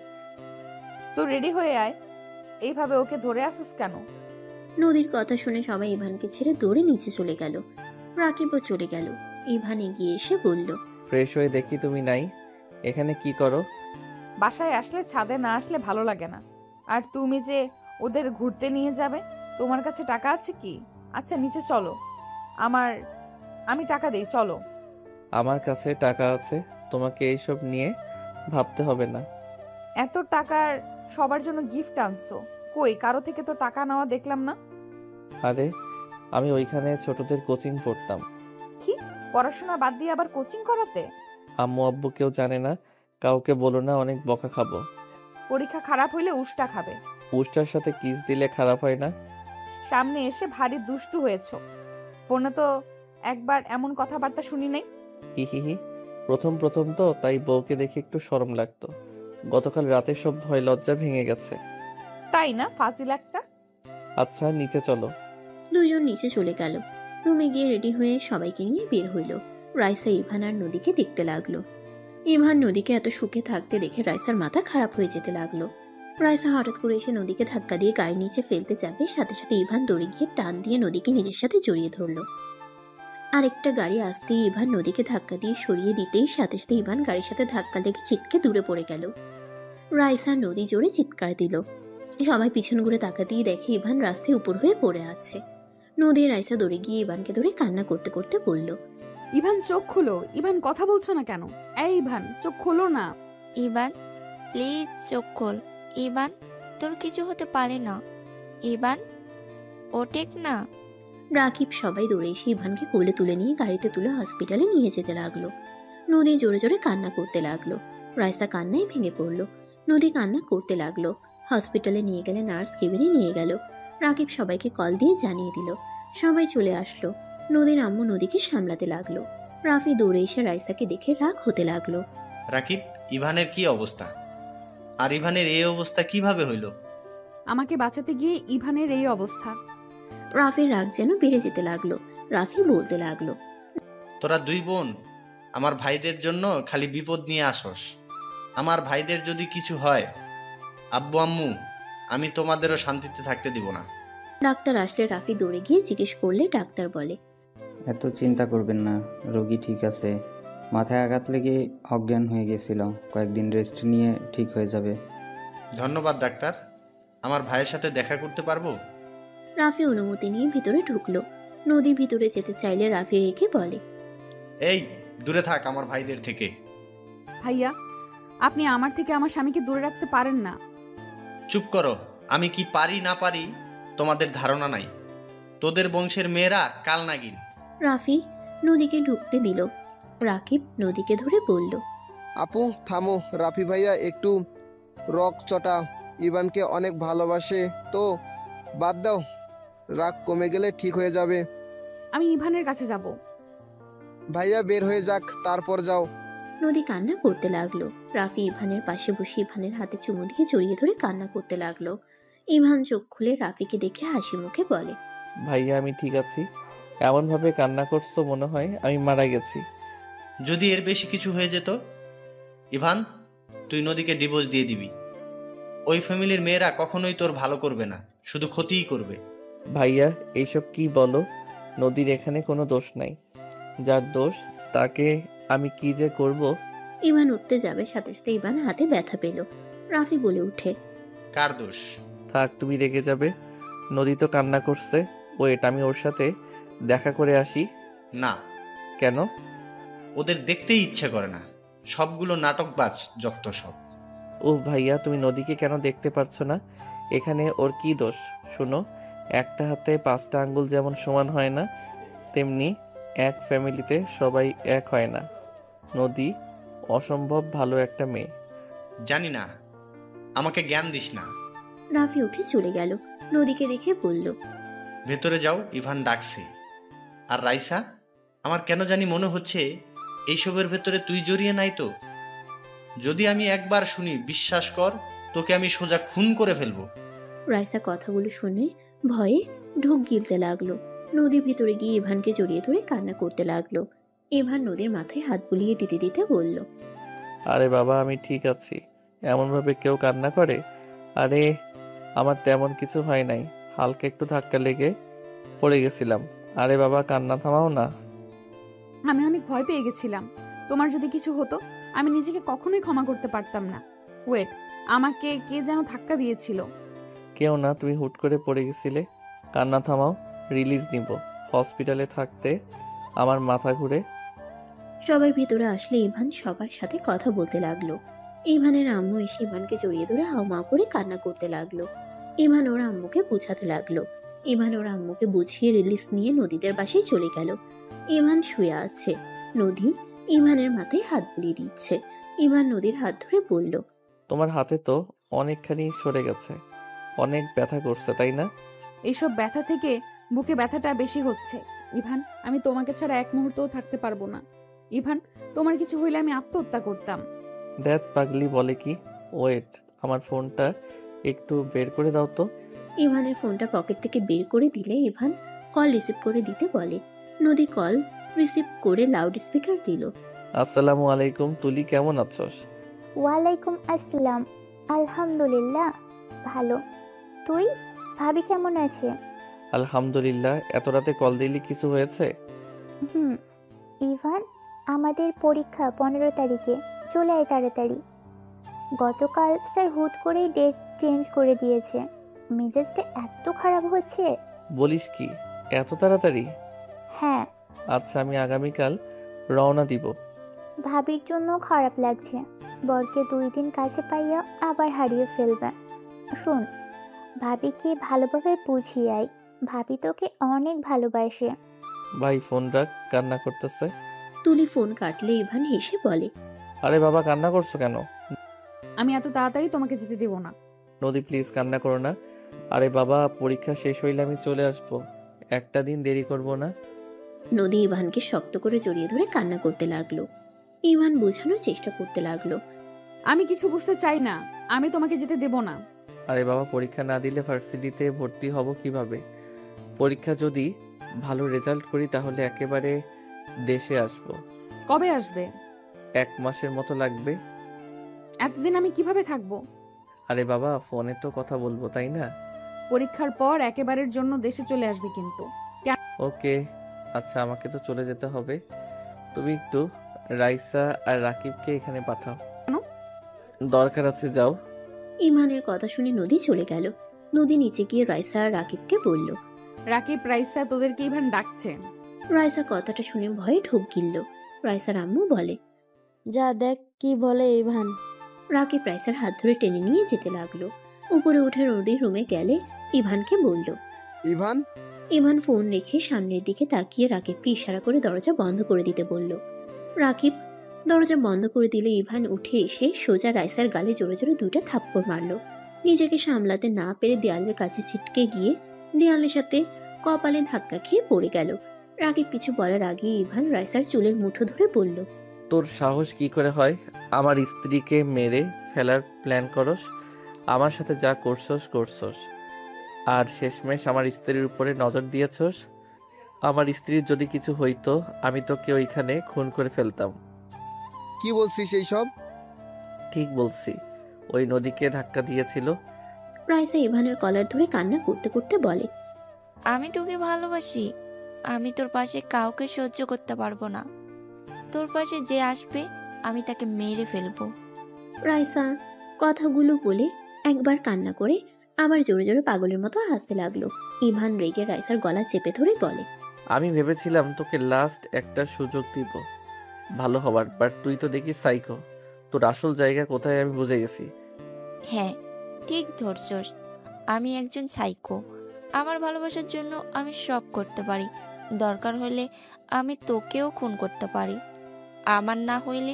তো রেডি হয়ে আয়, এইভাবে ওকে ধরে আসিস কেন? নদীর কথা শুনে সবাই ইভানকে ছেড়ে দৌড়ে নিচে চলে গেল। রাকিবও চলে গেল। ইভান এগিয়ে এসে বলল, ফ্রেশ হয়ে দেখি তুমি নাই, এখানে কি করো? বাসায় আসলে ছাদে না আসলে ভালো লাগে না। আর তুমি যে ওদের ঘুরতে নিয়ে যাবে, তোমার কাছে টাকা আছে কি? আচ্ছা নিচে চলো, আমি টাকা দেই, চলো। আমার কাছে টাকা আছে, তোমাকে এইসব নিয়ে ভাবতে হবে না। এত টাকার সবার জন্য গিফট আনছো, কই কারো থেকে তো টাকা নেওয়া দেখলাম না। আরে আমি ওইখানে ছোটদের কোচিং পড়তাম। কি, পড়াশোনা বাদ দিয়ে আবার কোচিং করাতে? আম্মু আব্বু কেউ জানে না, কাউকে বলো না, অনেক বকা খাবো। পরীক্ষা খারাপ হইলে উষ্টা খাবে। উষ্টার সাথে কিস দিলে খারাপ হয় না? সামনে এসে ভারী দুষ্টু হয়েছো, ফোনে তো একবার এমন কথাবার্তা শুনি নাই। হি হি হি, প্রথম প্রথম তো তাই বউকে দেখে একটু শরম লাগতো। গতকাল রাতে সব ভয় লজ্জা ভেঙে গেছে। তাই না, ফাজিল একটা। আচ্ছা নিচে চলো। দুজন নিচে চলে গেল। রুমে গিয়ে রেডি হয়ে সবাইকে নিয়ে বের হইল। রাইসা ইভান আর নদীকে দেখতে লাগলো। ইভান নদীকে এত সুখে থাকতে দেখে রাইসার মাথা খারাপ হয়ে যেতে লাগলো। রাইসা হঠাৎ করে এসে নদীকে ধাক্কা দিয়ে গাড়ির নিচে ফেলতে যাবে, সাথে সাথে ইভান দৌড়ে গিয়ে টান দিয়ে নদীকে নিজের সাথে জড়িয়ে ধরলো। আরেকটা গাড়ি আসতেই ইভান নদীকে ধাক্কা দিয়ে সরিয়ে দিতেই সাথে সাথে ইভান গাড়ির সাথে ধাক্কা লেগে ছিটকে দূরে পড়ে গেল। রাইসা নদী জোরে চিৎকার দিল। সবাই পিছন ঘুরে তাকাতেই দেখে ইভান রাস্তায় উপর হয়ে পড়ে আছে। নদী রাইসা দৌড়ে গিয়ে ইভানকে ধরে কান্না করতে করতে বলল, ইভান চোখ খুলো। ইভান কথা বলছো না কেন? এই ইভান চোখ খোলো না। ইভান প্লিজ চোখ খোল। ইভান তোর কিছু হতে পারে না। ইভান ওটেক না। রাকিব সবাই দৌড়ে এসে ইভানকে কোলে তুলে নিয়ে গাড়িতে তুলে হসপিটালে নিয়ে যেতে লাগলো। নদী জোরে জোরে কান্না করতে লাগলো। রাইসা কান্নায় ভেঙে পড়লো। নদী কান্না করতে লাগলো। হসপিটালে নিয়ে গেলে নার্স কেবিনে নিয়ে গেল। রাকিব সবাইকে কল দিয়ে জানিয়ে দিল। সবাই চলে আসলো। নদীর আম্মু নদীকে সামলাতে লাগলো। রাফি দৌড়ে এসে রাইসাকে দেখে রাগ হতে লাগলো। রাকিব, ইভানের কি অবস্থা? আর ইভানের এই অবস্থা কিভাবে হইল? আমাকে বাঁচাতে গিয়ে ইভানের এই অবস্থা। রাফির রাগ যেন বেড়ে যেতে লাগলো। রাফি বলতে লাগলো, তোরা দুই বোন আমার ভাইদের জন্য খালি বিপদ নিয়ে আসস। আমার ভাইদের যদি কিছু হয়, আব্বু আম্মু, আমি তোমাদেরও শান্তিতে থাকতে দিব না। ডাক্তার আসলে রাফি দৌড়ে গিয়ে জিজ্ঞেস করলে ডাক্তার বলে, এত চিন্তা করবেন না, রোগী ঠিক আছে। মাথায় আঘাত লেগে অজ্ঞান হয়ে গেছিল, কয়েকদিন রেস্ট নিয়ে ঠিক হয়ে যাবে। ধন্যবাদ ডাক্তার। আমার ভাইয়ের সাথে দেখা করতে পারবো? রাফি অনুমতি নিয়ে ভিতরে ঢুকলো। নদী ভিতরে যেতে চাইলে রাফি রেখে বলে, এই দূরে থাক আমার ভাইদের থেকে। ভাইয়া, আপনি আমার থেকে আমার স্বামীকে দূরে রাখতে পারেন না। চুপ করো। আমি কি পারি না পারি তোমাদের ধারণা নাই। তোদের বংশের মেয়েরা কাল নাগিন। রাফি নদীকে ঢুকতে দিল। রাকিব নদীকে ধরে বলল, আপু থামো, রাফি ভাইয়া একটু রক চটা, ইভানকে অনেক ভালোবাসে তো, বাদ দাও, রাগ কমে গেলে ঠিক হয়ে যাবে। আমি ইভানের কাছে যাব। ভাইয়া বের হয়ে যাক, তারপর যাও। নদী কান্না করতে লাগলো। রাফি ইভানের পাশে বসে ইভানের হাতে চুমু দিয়ে জড়িয়ে ধরে কান্না করতে লাগলো। ইভান চোখ খুলে রাফিকে দেখে হাসি মুখে বলে, ভাইয়া আমি ঠিক আছি। এমন ভাবে কান্না করছো মনে হয় আমি মারা গেছি। যদি এর বেশি কিছু হয়ে যেত, ইভান তুই নদীকে ডিভোর্স দিয়ে দিবি। ওই ফ্যামিলির মেয়েরা কখনোই তোর ভালো করবে না, শুধু ক্ষতিই করবে। ভাইয়া এইসব কি বলো? নদীর এখানে কোনো দোষ নাই। যার দোষ তাকে আমি কি যে করব। ইভান উঠতে যাবে, সাথে সাথে ইভান হাতে ব্যথা পেল। রাফি বলে উঠে, কার দোষ? থাক, তুমি রেগে যাবে। নদী তো কান্না করছে, ওয়েট আমি ওর সাথে দেখা করে আসি। না। কেন? ওদের দেখতেই ইচ্ছে করে না, সবগুলো নাটকবাজ যত সব। ও ভাইয়া, তুমি নদীকে কেন দেখতে পারছো না? এখানে ওর কি দোষ? শোনো, একটা হাতে 5টা আঙ্গুল যেমন সমান হয় না, তেমনি এক ফ্যামিলিতে সবাই এক হয় না। নদী অসম্ভব ভালো একটা মেয়ে। জানি না, আমাকে জ্ঞান দিস না। রাফি উঠে চলে গেল। নদীকে দেখে বলল, ভেতরে যাও, ইভান ডাকছে। আর রাইসা, আমার কেন জানি মনে হচ্ছে এইসবের ভেতরে তুই জড়িয়ে নাই তো। যদি আমি একবার শুনি, বিশ্বাস কর, তোকে আমি সোজা খুন করে ফেলবো। রাইসা কথাগুলো শুনে ভয়ে ঢোক গিলতে লাগলো। নদীর ভিতরে গিয়ে ইভানকে জড়িয়ে ধরে কান্না করতে লাগলো। ইভান নদীর মাথায় হাত বুলিয়ে দিতে দিতে বলল, আরে বাবা, আমি ঠিক আছি। এমনভাবে কেউ কান্না করে? আরে আমার তেমন কিছু হয় নাই, হালকা একটু ধাক্কা লেগে পড়ে গেছিলাম। আরে বাবা, কান্না থামাও না। আমি অনেক ভয় পেয়ে গেছিলাম। তোমার যদি কিছু হতো আমি নিজেকে কখনোই ক্ষমা করতে পারতাম না। ওয়েট, আমাকে কে যেন ধাক্কা দিয়েছিল। কেউ না, তুমি হুট করে পড়ে গেছিলে। কান্না থামাও, রিলিজ নিব। হসপিটালে থাকতে আমার মাথা ঘুরে। সবাই ভিতরে আসলে ইভান সবার সাথে কথা বলতে লাগলো। ইভানের আম্মু এসে ইভানকে জড়িয়ে ধরে হাউমাউ করে কান্না করতে লাগলো। ইভান ওর আম্মুকে বোঝাতে লাগলো। ইভান ওর আম্মুকে বুঝিয়ে রিলিজ নিয়ে নদীদের বাসায় চলে গেল। ইভান শুয়ে আছে, নদী ইভানের মাথায় হাত বুলিয়ে দিচ্ছে। ইভান নদীর হাত ধরে বলল, তোমার হাতে তো অনেকখানি সরে গেছে, অনেক ব্যথা করছে তাই না? এইসব ব্যথা থেকে বুকে ব্যথাটা বেশি হচ্ছে। ইভান, আমি তোমাকে ছাড়া এক মুহূর্তও থাকতে পারবো না। ইভান, তোমার কিছু হইলে আমি আত্মহত্যা করতাম। দেখ পাগলি বলে কি। ওয়েট, আমার ফোনটা একটু বের করে দাও তো। ইভানের ফোনটা পকেট থেকে বের করে দিলে ইভান কল রিসিভ করে দিতে বলে। নদী কল রিসিভ করে লাউড স্পিকার দিল। আসসালামু আলাইকুম তুলি, কেমন আছোস? ওয়ালাইকুম আসসালাম। আলহামদুলিল্লাহ ভালো। তুই? ভাবি কেমন আছে? আলহামদুলিল্লাহ। এত রাতে কল দিলি, কিছু হয়েছে? ইভান, আমাদের পরীক্ষা 15 তারিখে, চলে আয় তাড়াতাড়ি। গতকাল স্যার হুট করেই ডেট চেঞ্জ করে দিয়েছে। মেজাজটা এত খারাপ হচ্ছে। বলিস কি, এত তাড়াতাড়ি? হ্যাঁ। আচ্ছা, আমি আগামীকাল রওনা দিব। ভাবির জন্য খারাপ লাগছে। বরকে 2 দিন কাছে পাইয়া আবার হারিয়ে ফেলবে। শোন, ভাবিকে ভালোভাবে বুঝিয়ে আয়। ভাবি তোকে অনেক ভালোবাসে। ভাই ফোন রাখ, কান্না করতেছে। তুলি ফোন কাটলে ইভান হেসে বলে, আরে বাবা, কান্না করছো কেন? আমি এত তাড়াতাড়ি তোমাকে যেতে দেব না। নদী প্লিজ কান্না করো না। আরে বাবা, পরীক্ষা শেষ হইলে আমি চলে আসবো, একটা দিন দেরি করব না। নদী ইভানকে শক্ত করে জড়িয়ে ধরে কান্না করতে লাগলো। ইভান বোঝানোর চেষ্টা করতে লাগলো, আমি কিছু বুঝতে চাই না, আমি তোমাকে যেতে দেব না। আরে বাবা, পরীক্ষা না দিলে ভার্সিটিতে ভর্তি হব কিভাবে? পরীক্ষা যদি ভালো রেজাল্ট করি তাহলে একেবারে দেশে আসবো। কবে আসবে? 1 মাসের মতো লাগবে। এতদিন আমি কিভাবে থাকবো? আরে বাবা, ফোনে তো কথা বলবো তাই না? পরীক্ষার পর একেবারের জন্য দেশে চলে আসবে কিন্তু। ওকে, আচ্ছা, আমাকে তো চলে যেতে হবে। তুমি একটু রাইসা আর রাকিবকে এখানে পাঠাও। দরকার আছে, যাও। ইভানের কথা শুনে নদী চলে গেল। নদী নিচে গিয়ে রাইসা আর রাকিবকে বলল, রাকিব, রাইসা তোদেরকে ইভান ডাকছে। রাইসা কথাটা শুনে ভয়ে ঢোক গিলল। রাইসার আম্মু বলে, যা দেখ কি বলে ইভান। রাকিব রাইসার হাত ধরে টেনে নিয়ে যেতে লাগলো। উপরে উঠে নদীর রুমে গেলে ইভানকে বলল, ইভান। ইভান ফোন রেখে সামনের দিকে তাকিয়ে রাকিবকে ইশারা করে দরজা বন্ধ করে দিতে বলল। রাকিব দরজা বন্ধ করে দিলে ইভান উঠে এসে সোজা রাইসার গালে জোরে জোরে 2টা থাপ্পড় মারল। নিজেকে সামলাতে না পেরে দেয়ালের কাছে ছিটকে গিয়ে দেয়ালের সাথে কপালে ধাক্কা খেয়ে পড়ে গেল। রাকিব কিছু বলার আগে ইভান রাইসার চুলের মুঠো ধরে বলল, তোর সাহস কি করে হয় আমার স্ত্রীকে মেরে ফেলার প্ল্যান করস? আমার সাথে যা করছস, আর শেষমেশ আমার স্ত্রীর উপরে নজর দিয়েছস। আমার স্ত্রীর যদি কিছু হইতো আমি তোকে ওইখানে খুন করে ফেলতাম। কি বলছিস এইসব? ঠিক বলছি, ওই নদীকে ধাক্কা দিয়েছিল। রাইসা ইভানের কলার ধরে কান্না করতে করতে বলে, আমি তোকে ভালোবাসি। আমি তোর পাশে কাউকে সহ্য করতে পারবো না। তোর পাশে যে আসবে আমি তাকে মেরে ফেলবো। রাইসা কথাগুলো বলে একবার কান্না করে আবার জোরে জোরে পাগলের মতো হাসতে লাগলো। ইভান রেগে রাইসার গলা চেপে ধরে বলে, আমি ভেবেছিলাম তোকে লাস্ট একটা সুযোগ দিব ভালো হবার, বাট তুই তো দেখি সাইকো। তোর আসল জায়গা কোথায় আমি বুঝে গেছি। হ্যাঁ, ঠিক ধরছস। আমি একজন সাইকো। আমার ভালোবাসার জন্য আমি সব করতে পারি। দরকার হলে আমি তোকেও খুন করতে পারি। আমার না হইলে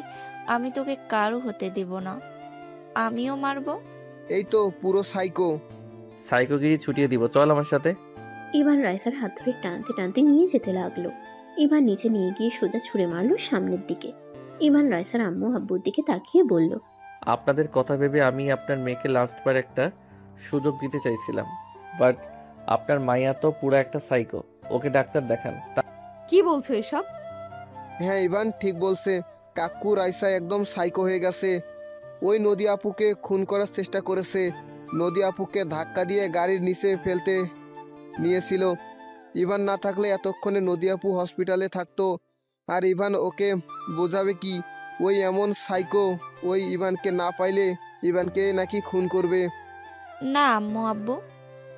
আমি তোকে কারো হতে দেব না। আমিও মারবো। এই তো পুরো সাইকো। সাইকোগিরি ছুটিয়ে দিব, চল আমার সাথে। ইভান রাইসার হাত ধরে টানতে টানতে নিয়ে যেতে লাগলো। ইভান নিচে নিয়ে গিয়ে সোজা ছুঁড়ে মারলো সামনের দিকে। ইভান রাইসার আম্মু আব্বুর দিকে তাকিয়ে বলল, আপনাদের কথা ভেবে আমি আপনার মেয়েকে লাস্টবার একটা সুযোগ দিতে চাইছিলাম, বাট আপনার মাইয়া তো পুরো একটা সাইকো। ওকে ডাক্তার দেখান। কি বলছো এসব? হ্যাঁ ইভান ঠিক বলছে, কাকু রাইসা একদম সাইকো হয়ে গেছে। ওই নদী আপুকে খুন করার চেষ্টা করেছে। নদী আপুকে ধাক্কা দিয়ে গাড়ির নিচে ফেলতে নিয়েছিল। ইভান না থাকলে এতক্ষণে নদী আপু হসপিটালে থাকতো। আর ইভান ওকে বোঝাবে কি? ওই এমন সাইকো, ওই ইভানকে না পাইলে ইভানকে নাকি খুন করবে। না আম্মু আব্বু,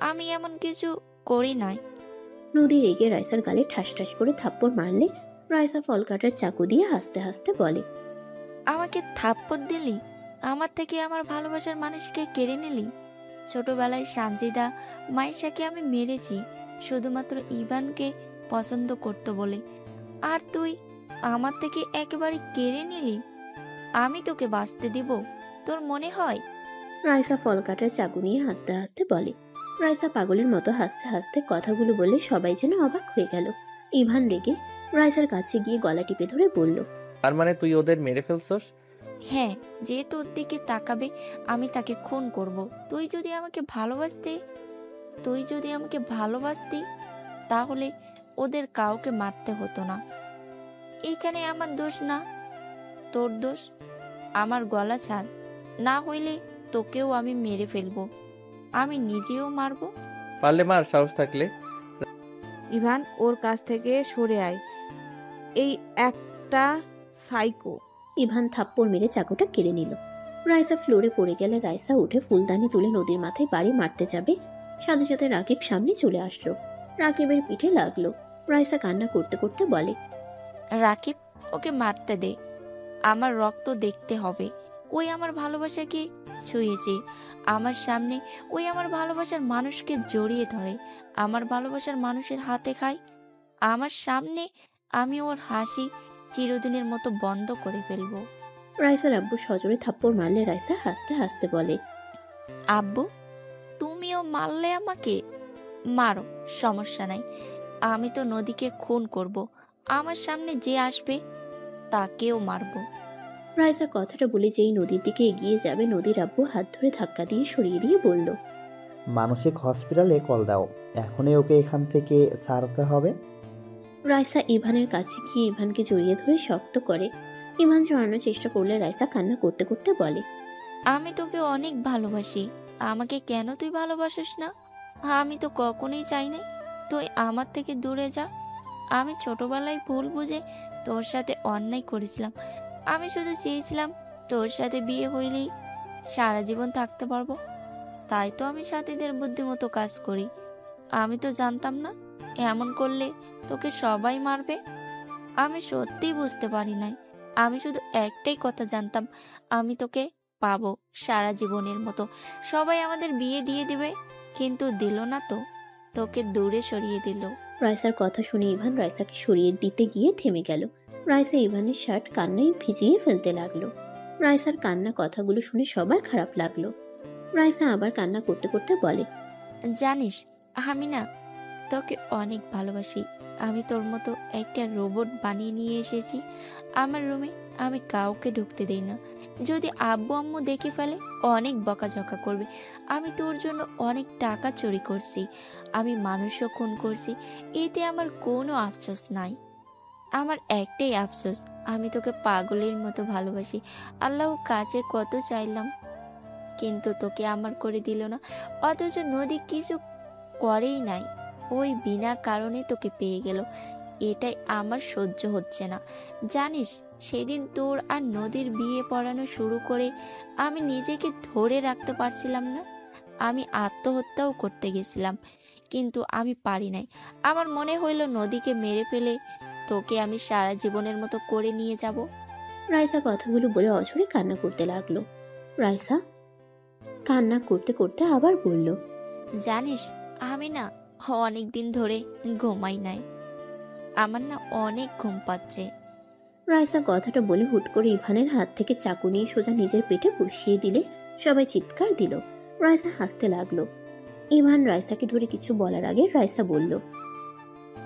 আমি এমন কিছু করি নাই। নদী রেগে রাইসার গালে ঠাস ঠাস করে থাপ্পড় মারলে রাইসা ফল কাটার চাকু দিয়ে হাসতে হাসতে বলে, আমাকে থাপ্পড় দিলি? আমার থেকে আমার ভালোবাসার মানুষকে কেড়ে নিলি? ছোটবেলায় সানজিদা মাইশাকে আমি মেরেছি শুধুমাত্র ইভানকে পছন্দ করতো বলে, আর তুই আমার থেকে একেবারে কেড়ে নিলি। আমি তোকে বাঁচতে দিব? তোর মনে হয়? রাইসা ফল কাটার চাকু নিয়ে হাসতে হাসতে বলে। রাইসা পাগলের মতো হাসতে হাসতে কথাগুলো বলে সবাই যেন অবাক হয়ে গেল। ইভান রেগে রাইসার কাছে গিয়ে গলা টিপে ধরে বলল, তার মানে তুই ওদের মেরে ফেলছস? হ্যাঁ, যে তোর দিকে তাকাবে আমি তাকে খুন করব। তুই যদি আমাকে ভালোবাসতি তাহলে ওদের কাউকে মারতে হতো না। এখানে আমার দোষ না, তোর দোষ। আমার গলা ছাড়, না হইলে তোকেও আমি মেরে ফেলবো। আমি নিজেও মারবো। পারলে মার, সাহস থাকলে। ইভান ওর কাছ থেকে সরে আয়, এই একটা সাইকো। ইভান থাপ্পড় মেরে চাকুটা কেড়ে নিল। রাইসা ফ্লোরে পড়ে গেলে রাইসা উঠে ফুলদানি তুলে নদীর মাথায় বাড়ি মারতে যাবে, সাথে সাথে রাকিব সামনে চলে আসলো। রাকিবের পিঠে লাগলো। রাইসা কান্না করতে করতে বলে, রাকিব, ওকে মারতে দে। আমার রক্ত দেখতে হবে। ওই আমার ভালোবাসাকে ছুঁয়েছে আমার সামনে। ওই আমার ভালোবাসার মানুষকে জড়িয়ে ধরে, আমার ভালোবাসার মানুষের হাতে খায়। আমার সামনে আমি ওর হাসি চিরদিনের মতো বন্ধ করে ফেলবো। রাইসার আব্বু সজোরে থাপ্পড় মারলে রাইসা হাসতে হাসতে বলে, আব্বু, তুমিও মারলে আমাকে? মারো, সমস্যা নাই। আমি তো নদীকে খুন করব। আমার সামনে যে আসবে তাকেও মারবো। রাইসা কথাটা বলে যেই নদীর দিকে এগিয়ে যাবে, নদীর আব্বু হাত ধরে ধাক্কা দিয়ে সরিয়ে দিয়ে বলল, মানসিক হসপিটালে কল দাও, এখনই ওকে এখান থেকে ছাড়তে হবে। রাইসা ইভানের কাছে গিয়ে ইভানকে জড়িয়ে ধরে শক্ত করে। ইভান জড়ানোর চেষ্টা করলে রাইসা কান্না করতে করতে বলে, আমি তোকে অনেক ভালোবাসি। আমাকে কেন তুই ভালোবাসিস না? আমি তো কখনোই চাই নাই তুই আমার থেকে দূরে যা। আমি ছোটবেলায় ভুল বুঝে তোর সাথে অন্যায় করেছিলাম। আমি শুধু চেয়েছিলাম তোর সাথে বিয়ে হইলেই সারা জীবন থাকতে পারবো। তাই তো আমি সাথীদের বুদ্ধিমতো কাজ করি। আমি তো জানতাম না এমন করলে তোকে সবাই মারবে। আমি সত্যিই বুঝতে পারি নাই। আমি শুধু একটাই কথা জানতাম, আমি তোকে পাবো সারা জীবনের মতো। সবাই আমাদের বিয়ে দিয়ে দিবে, কিন্তু দিল না তো, তোকে দূরে সরিয়ে দিল। রাইসার কথা শুনে ইভান রাইসাকে সরিয়ে দিতে গিয়ে থেমে গেল। রাইসা ইভানের শার্ট কান্নায় ভিজিয়ে ফেলতে লাগলো। রাইসার কান্না কথাগুলো শুনে সবার খারাপ লাগলো। রাইসা আবার কান্না করতে করতে বলে, জানিস আমি না তোকে অনেক ভালোবাসি। আমি তোর মতো একটা রোবট বানিয়ে নিয়ে এসেছি আমার রুমে। আমি কাউকে ঢুকতে দেই না। যদি আব্বু আম্মু দেখে ফেলে অনেক বকাঝকা করবে। আমি তোর জন্য অনেক টাকা চুরি করছি, আমি মানুষও খুন করছি। এতে আমার কোনো আফসোস নাই। আমার একটাই আফসোস, আমি তোকে পাগলের মতো ভালোবাসি। আল্লাহ কাছে কত চাইলাম, কিন্তু তোকে আমার করে দিল না। অথচ নদী কিছু করেই নাই, ওই বিনা কারণে তোকে পেয়ে গেল। এটাই আমার সহ্য হচ্ছে না। জানিস সেদিন তোর আর নদীর বিয়ে পড়ানো শুরু করে আমি নিজেকে ধরে রাখতে পারছিলাম না। আমি আত্মহত্যাও করতে গেছিলাম, কিন্তু আমি পারি নাই। আমার মনে হইল নদীকে মেরে ফেলে তোকে আমি সারা জীবনের মতো করে নিয়ে যাব। রাইসা কথাগুলো বলে অঝরে কান্না করতে লাগলো। রাইসা কান্না করতে করতে আবার বলল, জানিস আমি না অনেক দিন ধরে ঘুমাই নাই। আমার না অনেক ঘুম পাচ্ছে। রাইসা কথাটা বলে হুট করে ইভানের হাত থেকে চাকু নিয়ে সোজা নিজের পেটে বসিয়ে দিলে সবাই চিৎকার দিল। রাইসা হাসতে লাগলো। ইভান রাইসাকে ধরে কিছু বলার আগে রাইসা বলল,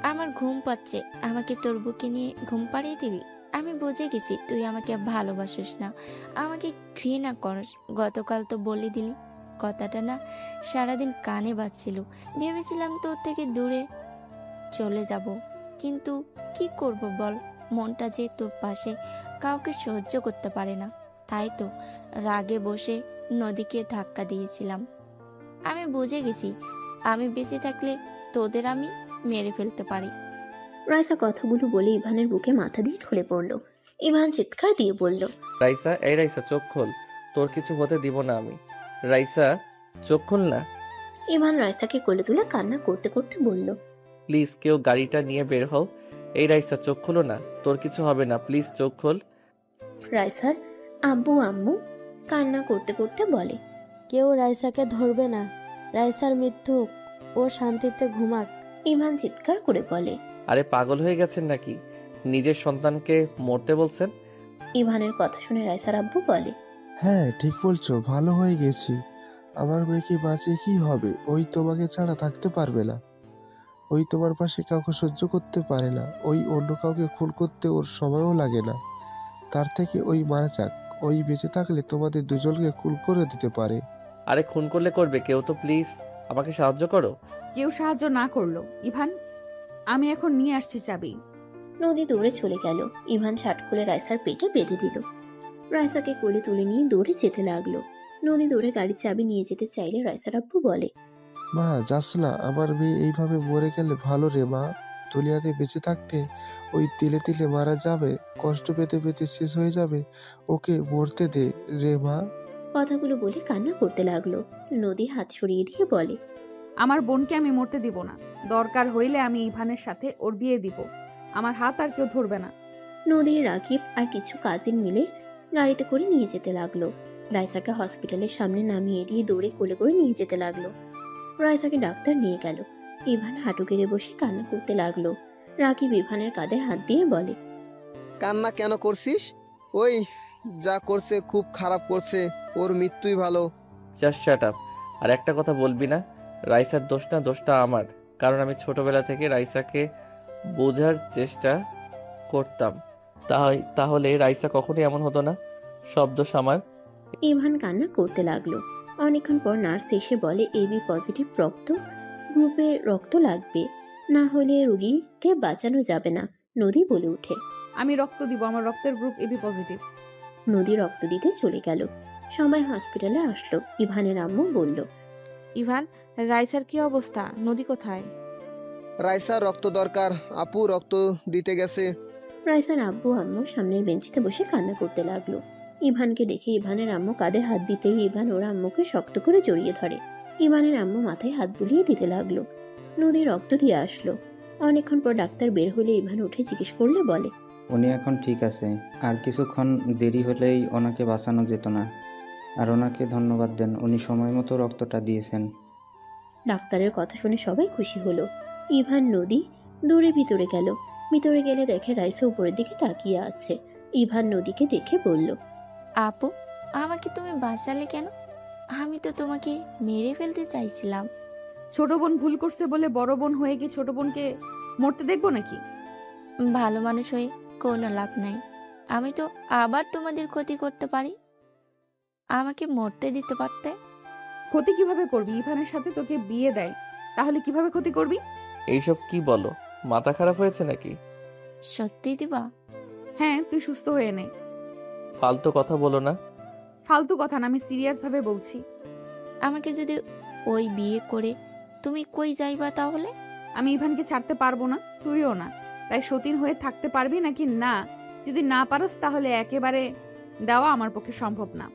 আমার ঘুম পাচ্ছে, আমাকে তোর বুকে নিয়ে ঘুম পাড়িয়ে দিবি? আমি বুঝে গেছি তুই আমাকে ভালোবাসিস না, আমাকে ঘৃণা করস। গতকাল তো বলে দিলি। কথাটা না সারাদিন কানে বাজছিল। ভেবেছিলাম তোর থেকে দূরে চলে যাব, কিন্তু কি করব বল, মনটা যে তোর পাশে কাউকে সহ্য করতে পারে না। তাই তো রাগে বসে নদীকে ধাক্কা দিয়েছিলাম। আমি বুঝে গেছি আমি বেঁচে থাকলে তোদের আমি মেরে ফেলতে পারি। রাইসা কথাগুলো বলে ইভানের বুকে মাথা দিয়ে ঢলে পড়ল। ইভান চিৎকার দিয়ে বলল, রাইসা, এই রাইসা চোখ খোল, তোর কিছু হতে দিব না আমি। রাইসা চোখ খোল না। ইভান রাইসাকে কোলে তুলে কান্না করতে করতে বলল, প্লিজ কেউ গাড়িটা নিয়ে বের হও। এই রাইসা চোখ খোলো না, তোর কিছু হবে না, প্লিজ চোখ খোল। রাইসার আব্বু আম্মু কান্না করতে করতে বলে, কেউ রাইসাকে ধরবে না, রাইসার মৃত্যু হোক, ও শান্তিতে ঘুমাক। ইভান চিৎকার করে বলে, আরে পাগল হয়ে গেছেন নাকি? নিজের সন্তানকে মরতে বলছেন? ইভানের কথা শুনে রাইসার আব্বু বলে, হ্যাঁ ঠিক বলছো, ভালো হয়ে গেছি। আমার মেয়েকে বাঁচিয়ে কি হবে? ওই তোমাকে ছাড়া থাকতে পারবে না, ওই তোমার পাশে কাউকে সহ্য করতে পারে না, ওই অন্য কাউকে খুন করতে ওর সময়ও লাগে না। তার থেকে ওই মারা যাক, ওই বেঁচে থাকলে তোমাদের দুজনকে খুন করে দিতে পারে। আরে খুন করলে করবে, কেউ তো প্লিজ আমাকে সাহায্য করো। কেউ সাহায্য না করলো ইভান, আমি এখন নিয়ে আসছি চাবি। নদী দৌড়ে চলে গেল। ইভান শার্ট খুলে রাইসার পেটে বেঁধে দিল। রাইসাকে কোলে তুলে নিয়ে দৌড়ে যেতে লাগলো। নদী দৌড়ে গাড়ির চাবি নিয়ে যেতে চাইলে রাইসার আব্বু বলে, মা যাস না, আমার মেয়ে এইভাবে মরে গেলে ভালো রে মা। দুনিয়াতে বেঁচে থাকতে ওই তিলে তিলে মারা যাবে, কষ্ট পেতে পেতে শেষ হয়ে যাবে, ওকে মরতে দে রে মা। কথাগুলো বলে কান্না করতে লাগলো। নদী হাত সরিয়ে দিয়ে বলে, আমার বোনকে আমি মরতে দিব না, দরকার হইলে আমি ইভানের সাথে ওর বিয়ে দিব, আমার হাত আর কেউ ধরবে না। নদী, রাকিব আর কিছু কাজিন মিলে গাড়িতে করে নিয়ে যেতে লাগলো। রাইসাকে হসপিটালের সামনে নামিয়ে দিয়ে দৌড়ে কোলে করে নিয়ে যেতে লাগলো। রাইসাকে ডাক্তার নিয়ে গেল। ইভান হাঁটু গেড়ে বসে কান্না করতে লাগলো। রাকিব ইভানের কাঁধে হাত দিয়ে বলে, কান্না কেন করছিস? ওই যা করছে খুব খারাপ করছে, ওর মৃত্যুই ভালো। Just shut up. আর একটা কথা বলবি না, রাইসার দোষ না, দোষটা আমার। কারণ আমি ছোটবেলা থেকে রাইসাকে বোঝার চেষ্টা করতাম, তাহলে রাইসা কখনোই এমন হতো না। সব দোষ আমার। ইভান কান্না করতে লাগলো। অনেকক্ষণ পর নার্স এসে বলে, এবি পজিটিভ রক্ত গ্রুপে রক্ত লাগবে, না হলে রোগীকে বাঁচানো যাবে না। নদী বলে উঠে, আমি রক্ত দিব, আমার রক্তের গ্রুপ এবি পজিটিভ। নদী রক্ত দিতে চলে গেল। সবাই হসপিটালে আসলো। ইভানের আম্মু বলল, ইভান, রাইসার কি অবস্থা? নদী কোথায়? রাইসার রক্ত দরকার, আপু রক্ত দিতে গেছে। রাইসার আব্বু আম্মু সামনের বেঞ্চিতে বসে কান্না করতে লাগলো। ইভানকে দেখে ইভানের আম্মু কাঁধে হাত দিতেই ইভান ওর আম্মুকে শক্ত করে জড়িয়ে ধরে। ইভানের আম্মু মাথায় হাত বুলিয়ে দিতে লাগলো। নদী রক্ত দিয়ে আসলো। অনেকক্ষণ পর ডাক্তার বের হলে ইভান উঠে জিজ্ঞেস করলে বলে, উনি এখন ঠিক আছে, আর কিছুক্ষণ দেরি হলেই ওনাকে বাঁচানো যেত না। আর ওনাকে ধন্যবাদ দেন, উনি সময় মতো রক্তটা দিয়েছেন। ডাক্তারের কথা শুনে সবাই খুশি হলো। ইভান নদী দৌড়ে ভিতরে গেল। ভিতরে গেলে দেখে রাইসা উপরের দিকে তাকিয়ে আছে। ইভান নদীকে দেখে বলল, আপু, আমাকে তুমি বাঁচালে কেন? আমি তো তোমাকে মেরে ফেলতে চাইছিলাম। ছোট বোন ভুল করছে বলে বড় বোন হয়ে কি ছোট বোনকে মরতে দেখবো নাকি? ভালো মানুষ হয়ে কোনো লাভ নাই। আমি তো আবার তোমাদের ক্ষতি করতে পারি। আমাকে মরতে দিতে পারতে। ক্ষতি কিভাবে করবি? ইভানের সাথে তোকে বিয়ে দেয়, তাহলে কিভাবে ক্ষতি করবি? এইসব কি বলো? মাথা খারাপ হয়েছে নাকি? সত্যি দিবা? হ্যাঁ, তুই সুস্থ হয়ে নে। ফালতু কথা বলো না। ফালতু কথা না, আমি সিরিয়াস ভাবে বলছি। আমাকে যদি ওই বিয়ে করে তুমি কই যাইবা তাহলে? আমি ইভানকে ছাড়তে পারবো না, তুইও না। তাই সতীন হয়ে থাকতে পারবি নাকি না? যদি না পারস তাহলে একেবারে দেওয়া আমার পক্ষে সম্ভব না।